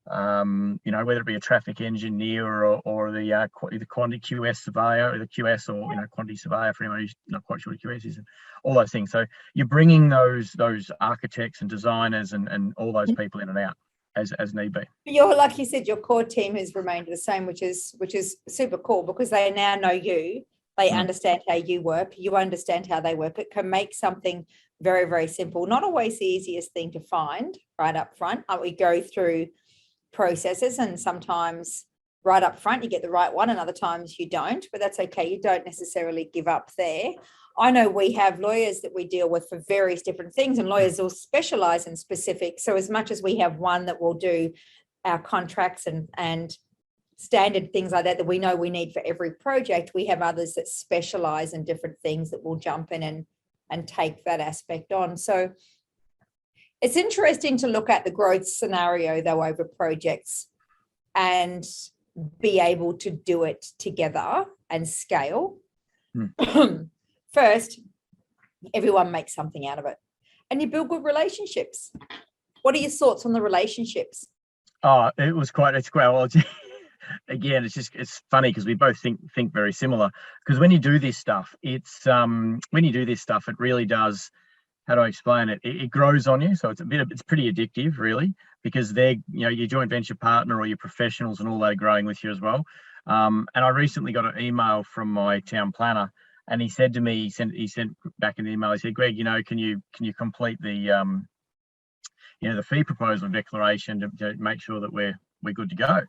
You know, whether it be a traffic engineer or the quantity QS surveyor, or the QS, or, you know, quantity surveyor for anyone who's not quite sure what QS is, and all those things. So you're bringing those architects and designers and all those people in and out as need be. You're, like you said, your core team has remained the same, which is super cool, because they now know you. They understand how you work. You understand how they work. It can make something very, very simple. Not always the easiest thing to find right up front. We go through processes, and sometimes right up front you get the right one, and other times you don't, but that's okay. You don't necessarily give up there. I know we have lawyers that we deal with for various different things, and lawyers will specialize in specific. So as much as we have one that will do our contracts and standard things like that we know we need for every project, we have others that specialize in different things that will jump in and take that aspect on. So it's interesting to look at the growth scenario, though, over projects and be able to do it together and scale. First, everyone makes something out of it, and you build good relationships. What are your thoughts on the relationships? Oh, it's great. Well, again, it's funny because we both think very similar, because when you do this stuff, it really does, how do I explain it? It grows on you. So it's pretty addictive, really, because they're, you know, your joint venture partner or your professionals and all that are growing with you as well. And I recently got an email from my town planner, and he said to me, he sent back an email. He said, Greg, you know, can you complete the, you know, the fee proposal declaration to make sure that we're good to go?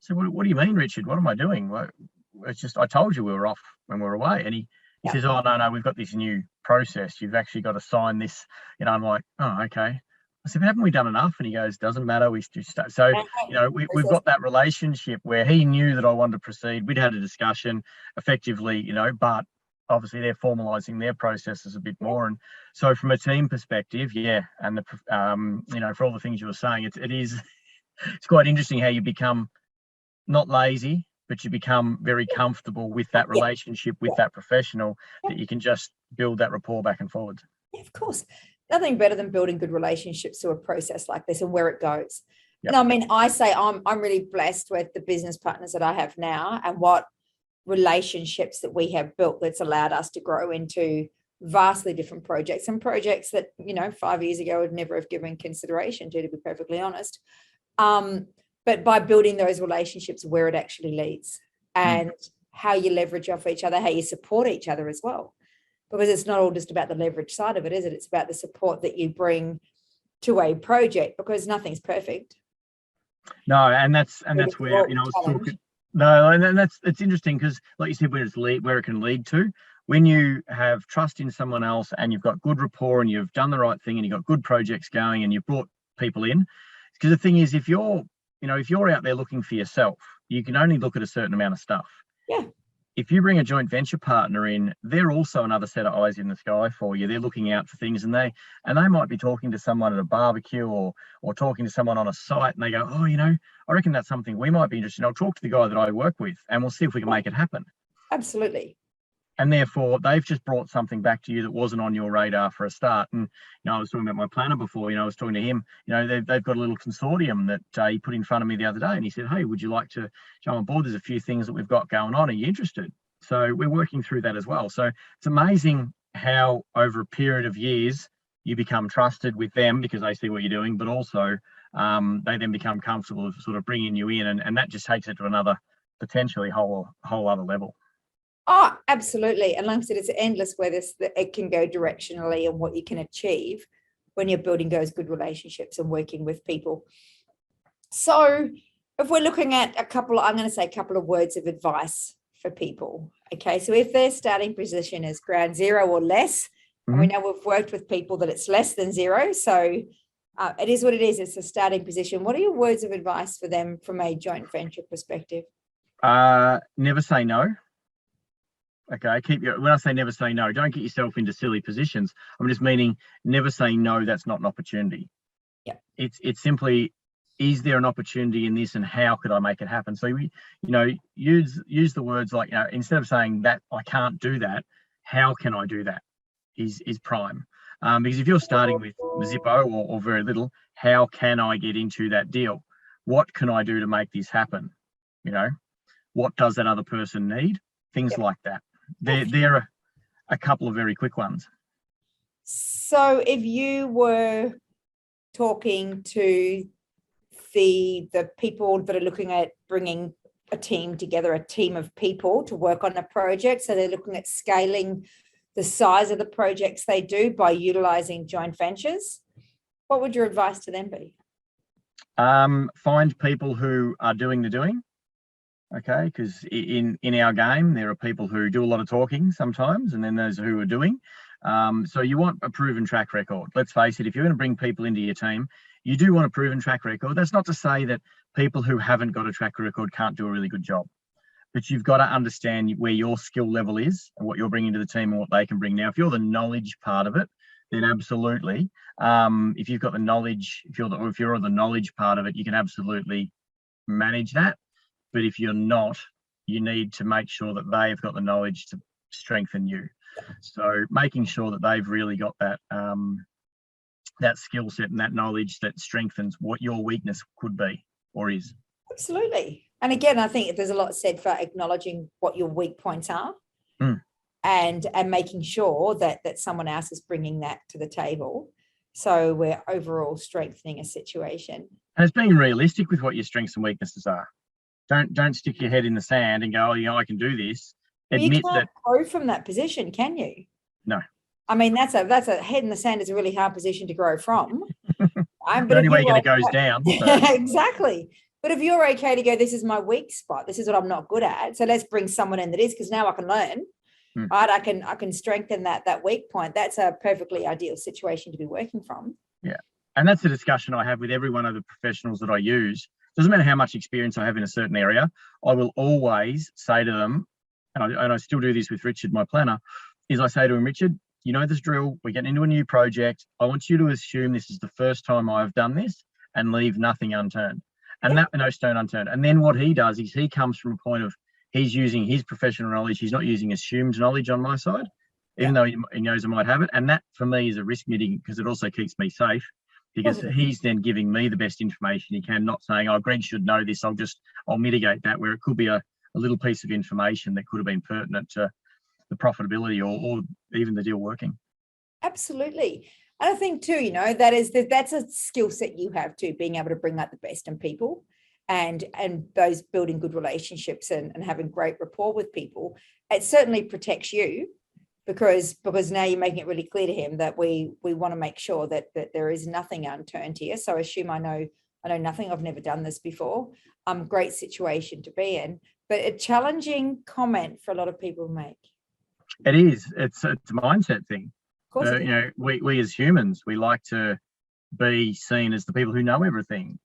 So what do you mean, Richard? What am I doing? Well, it's just, I told you we were off when we were away. And he says, oh, no, we've got this new process. You've actually got to sign this. You know, I'm like, oh, okay. I said, haven't we done enough? And he goes, doesn't matter. We just start. So, you know, we've got that relationship where he knew that I wanted to proceed. We'd had a discussion effectively, you know, but obviously they're formalizing their processes a bit more. And so from a team perspective, yeah. And you know, for all the things you were saying, it's quite interesting how you become not lazy, but you become very comfortable with that relationship with that professional, that you can just build that rapport back and forwards. Yeah, of course. Nothing better than building good relationships through a process like this and where it goes. And I mean, I say I'm really blessed with the business partners that I have now, and what relationships that we have built that's allowed us to grow into vastly different projects, and projects that, you know, 5 years ago would never have given consideration to be perfectly honest. But by building those relationships, where it actually leads, and how you leverage off each other, how you support each other as well. Because it's not all just about the leverage side of it, is it? It's about the support that you bring to a project, because nothing's perfect. No, and that's where, you know, it's interesting, because like you said, where it can lead to, when you have trust in someone else and you've got good rapport and you've done the right thing and you've got good projects going and you've brought people in. Because the thing is, if you're out there looking for yourself, you can only look at a certain amount of stuff. Yeah. If you bring a joint venture partner in, they're also another set of eyes in the sky for you. They're looking out for things, and they might be talking to someone at a barbecue or talking to someone on a site, and they go, oh, you know, I reckon that's something we might be interested in. I'll talk to the guy that I work with and we'll see if we can make it happen. Absolutely. And therefore, they've just brought something back to you that wasn't on your radar for a start. And, you know, I was talking about my planner before, you know, I was talking to him, you know, they've got a little consortium that he put in front of me the other day, and he said, hey, would you like to jump on board? There's a few things that we've got going on. Are you interested? So we're working through that as well. So it's amazing how over a period of years you become trusted with them because they see what you're doing, but also they then become comfortable of sort of bringing you in, and that just takes it to another potentially whole other level. Oh, absolutely. And like I said, it's endless where it can go directionally and what you can achieve when you're building those good relationships and working with people. So if we're looking at I'm going to say a couple of words of advice for people. Okay. So if their starting position is ground zero or less, and we know we've worked with people that it's less than zero. So it is what it is. It's a starting position. What are your words of advice for them from a joint venture perspective? Never say no. Okay, when I say never say no, don't get yourself into silly positions. I'm just meaning never say no, that's not an opportunity. Yeah. It's simply, is there an opportunity in this and how could I make it happen? So use the words like, instead of saying that I can't do that, how can I do that is prime. Because if you're starting with Zippo or very little, how can I get into that deal? What can I do to make this happen? What does that other person need? Things like that. There are a couple of very quick ones. So if you were talking to the people that are looking at bringing a team together, a team of people to work on a project, so they're looking at scaling the size of the projects they do by utilizing joint ventures, what would your advice to them be? Find people who are doing the doing. Okay, because in our game, there are people who do a lot of talking sometimes, and then those who are doing. So you want a proven track record. Let's face it, if you're going to bring people into your team, you do want a proven track record. That's not to say that people who haven't got a track record can't do a really good job, but you've got to understand where your skill level is and what you're bringing to the team and what they can bring. Now, if you're the knowledge part of it, then absolutely. If you've got the knowledge, if you're the knowledge part of it, you can absolutely manage that. But if you're not, you need to make sure that they've got the knowledge to strengthen you. So making sure that they've really got that that skill set and that knowledge that strengthens what your weakness could be or is. Absolutely. And again, I think there's a lot said for acknowledging what your weak points are and making sure that someone else is bringing that to the table. So we're overall strengthening a situation. And it's being realistic with what your strengths and weaknesses are. Don't stick your head in the sand and go, I can do this. Admit you can't grow from that position, can you? No. I mean, that's a head in the sand is a really hard position to grow from. The only way you're going to go is down. So. Exactly. But if you're okay to go, this is my weak spot. This is what I'm not good at. So let's bring someone in that is, because now I can learn. Right? I can strengthen that weak point. That's a perfectly ideal situation to be working from. Yeah. And that's the discussion I have with every one of the professionals that I use. Doesn't matter how much experience I have in a certain area, I will always say to them, and I still do this with Richard, my planner, is I say to him, Richard, you know this drill, we're getting into a new project. I want you to assume this is the first time I've done this and leave nothing unturned. And no stone unturned. And then what he does is he comes from a point of he's using his professional knowledge. He's not using assumed knowledge on my side, even though he knows I might have it. And that for me is a risk mitigating because it also keeps me safe. Because he's then giving me the best information he can, not saying, Greg should know this, I'll mitigate that, where it could be a little piece of information that could have been pertinent to the profitability or even the deal working. Absolutely. And I think too, that's a skill set you have too, being able to bring out the best in people and those building good relationships and having great rapport with people. It certainly protects you. Because now you're making it really clear to him that we want to make sure that there is nothing unturned here. So I assume I know nothing. I've never done this before. Great situation to be in, but a challenging comment for a lot of people to make. It is. It's a mindset thing. Of course, we as humans, we like to be seen as the people who know everything.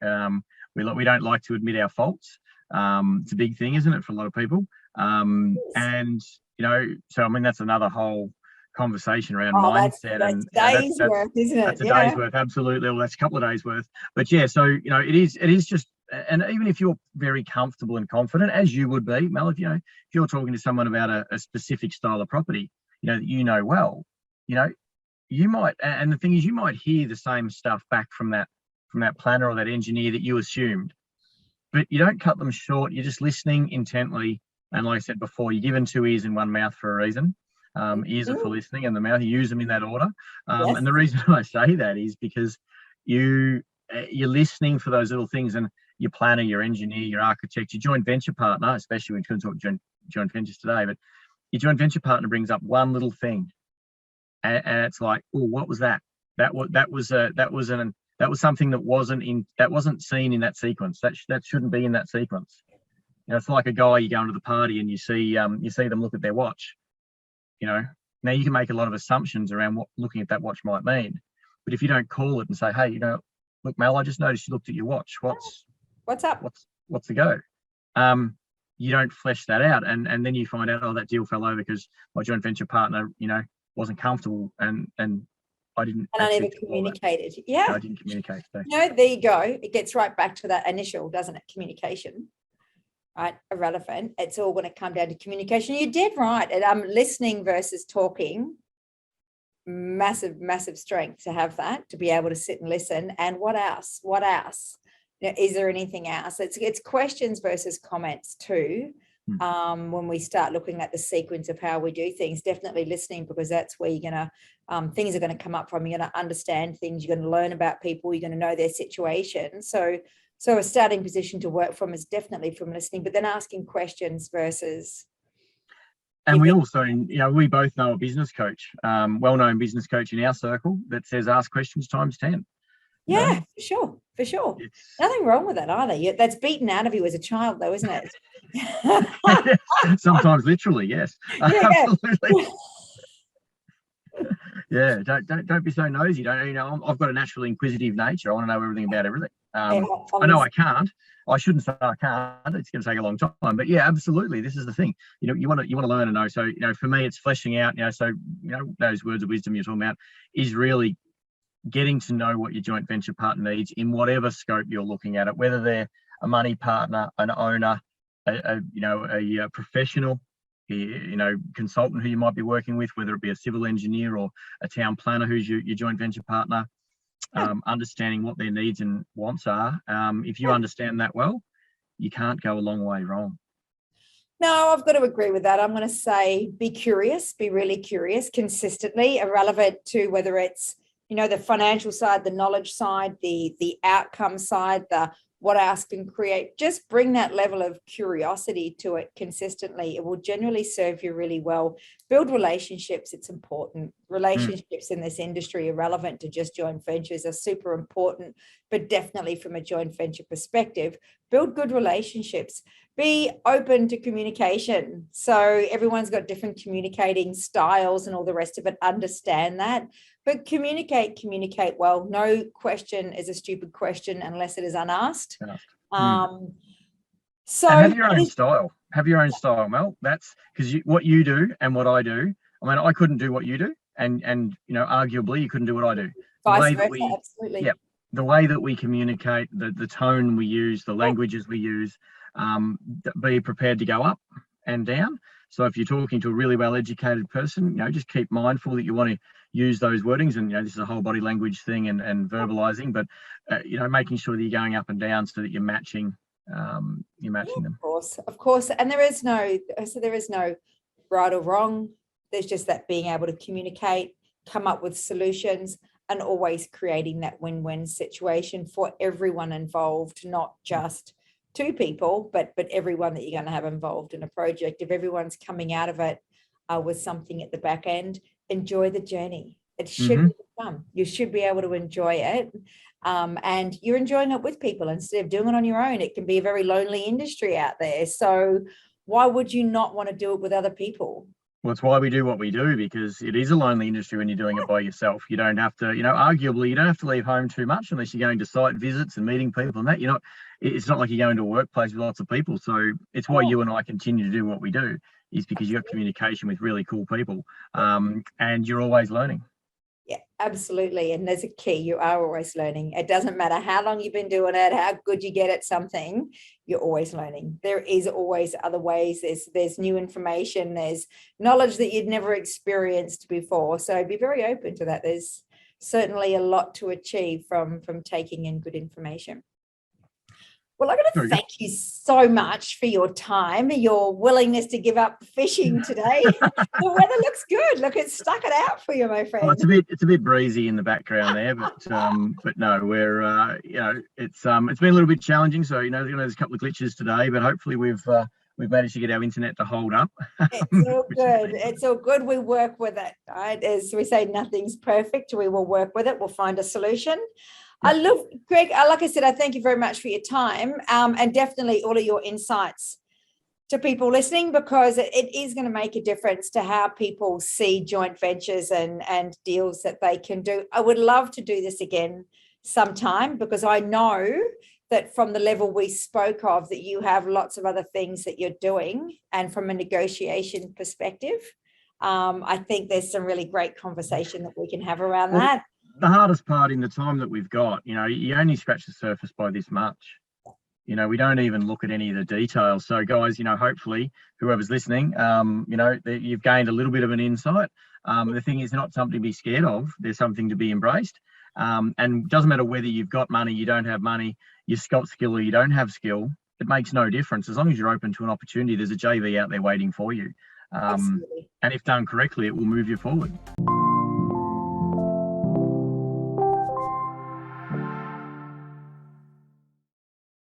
We don't like to admit our faults. It's a big thing, isn't it, for a lot of people? And so I mean that's another whole conversation around mindset. That's days worth, isn't it? That's a day's worth, absolutely. Well, that's a couple of days worth. But yeah, so it is just, and even if you're very comfortable and confident, as you would be, Mel, if you're talking to someone about a specific style of property, that well, you might, and the thing is, you might hear the same stuff back from that planner or that engineer that you assumed, but you don't cut them short. You're just listening intently. And like I said before, you're given 2 ears and 1 mouth for a reason. Ears are for listening and the mouth, you use them in that order. And the reason I say that is because you you're listening for those little things, and your planner, your engineer, your architect, your joint venture partner, especially when we're going to talk joint ventures today, but your joint venture partner brings up one little thing, and it's like, oh, what was that? That was something that wasn't seen in that sequence. That shouldn't be in that sequence. You know, it's like a guy, you go into the party and you see them look at their watch. You know, now you can make a lot of assumptions around what looking at that watch might mean, but if you don't call it and say, hey, you know, look, Mel, I just noticed you looked at your watch. What's up? What's the go? You don't flesh that out, and then you find out, oh, that deal fell over because my joint venture partner, you know, wasn't comfortable, and I didn't. And I never communicated. Yeah. I didn't communicate. So. No, there you go. It gets right back to that initial, doesn't it? Communication, right? Irrelevant. It's all going to come down to communication. You did right. And listening versus talking. Massive, massive strength to have that, to be able to sit and listen. And what else? What else? You know, is there anything else? It's questions versus comments too. When we start looking at the sequence of how we do things, definitely listening, because that's where you're gonna things are going to come up from. You're going to understand things. You're going to learn about people. You're going to know their situation. So a starting position to work from is definitely from listening, but then asking questions versus. And we also, you know, we both know a business coach, well-known business coach in our circle that says ask questions times 10. Yeah, for sure. Nothing wrong with that either. That's beaten out of you as a child, though, isn't it? Sometimes literally, yes. Yeah. Absolutely. Yeah, don't be so nosy. You know, I've got a naturally inquisitive nature. I want to know everything about everything. I know I can't. I shouldn't say I can't. It's going to take a long time. But yeah, absolutely. This is the thing. You know, you want to learn and know. So, you know, for me, it's fleshing out. You know, so you know, those words of wisdom you're talking about is really getting to know what your joint venture partner needs in whatever scope you're looking at it, whether they're a money partner, an owner, a professional, you know, consultant who you might be working with, whether it be a civil engineer or a town planner who's your joint venture partner. Understanding what their needs and wants are. If you understand that well, you can't go a long way wrong. No, I've got to agree with that. I'm going to say be curious, be really curious, consistently, irrelevant to whether it's, you know, the financial side, the knowledge side, the outcome side, the what else can create. Just bring that level of curiosity to it consistently. It will generally serve you really well. Build relationships. It's important. Relationships in this industry are relevant to just joint ventures, are super important, but definitely from a joint venture perspective, build good relationships. Be open to communication. So everyone's got different communicating styles and all the rest of it. Understand that. But communicate well. No question is a stupid question unless it is unasked. So and have your own style. Have your own style, Mel. That's because what you do and what I do. I mean, I couldn't do what you do, and you know, arguably, you couldn't do what I do. Vice versa, absolutely. Yeah, the way that we communicate, the tone we use, the languages we use. Be prepared to go up and down. So if you're talking to a really well-educated person, you know, just keep mindful that you want to use those wordings, and you know, this is a whole body language thing and verbalizing, but you know, making sure that you're going up and down so that you're matching them. Of course, and there is no right or wrong. There's just that being able to communicate, come up with solutions, and always creating that win-win situation for everyone involved, not just two people, but everyone that you're going to have involved in a project. If everyone's coming out of it with something at the back end, enjoy the journey. It should be fun. You should be able to enjoy it. And you're enjoying it with people instead of doing it on your own. It can be a very lonely industry out there. So why would you not want to do it with other people? Well, it's why we do what we do, because it is a lonely industry when you're doing it by yourself. You don't have to, you know, arguably you don't have to leave home too much unless you're going to site visits and meeting people and that. It's not like you're going to a workplace with lots of people. So it's why you and I continue to do what we do, is because you've got communication with really cool people, and you're always learning. Yeah, absolutely. And there's a key. You are always learning. It doesn't matter how long you've been doing it, how good you get at something, you're always learning. There is always other ways. There's new information. There's knowledge that you'd never experienced before. So be very open to that. There's certainly a lot to achieve from taking in good information. Well, I'm going to Very good. thank you so much for your time, your willingness to give up fishing today. The weather looks good. Look, it's stuck it out for you, my Oh, friend. it's a bit breezy in the background there, but no, we're it's been a little bit challenging. So there's a couple of glitches today, but hopefully we've managed to get our internet to hold up. It's all which has good. been It's all good. We work with it. Right? As we say, nothing's perfect. We will work with it. We'll find a solution. I love, Greg, like I said, I thank you very much for your time, and definitely all of your insights to people listening, because it is going to make a difference to how people see joint ventures and deals that they can do. I would love to do this again sometime, because I know that from the level we spoke of, that you have lots of other things that you're doing, and from a negotiation perspective, I think there's some really great conversation that we can have around Well, that. the hardest part in the time that we've got. You only scratch the surface by this much. We don't even look at any of the details. So guys, hopefully whoever's listening, you've gained a little bit of an insight. The thing is not something to be scared of. There's something to be embraced. And it doesn't matter whether you've got money, you don't have money, you've got skill or you don't have skill. It makes no difference. As long as you're open to an opportunity, there's a JV out there waiting for you. Absolutely. And if done correctly, it will move you forward.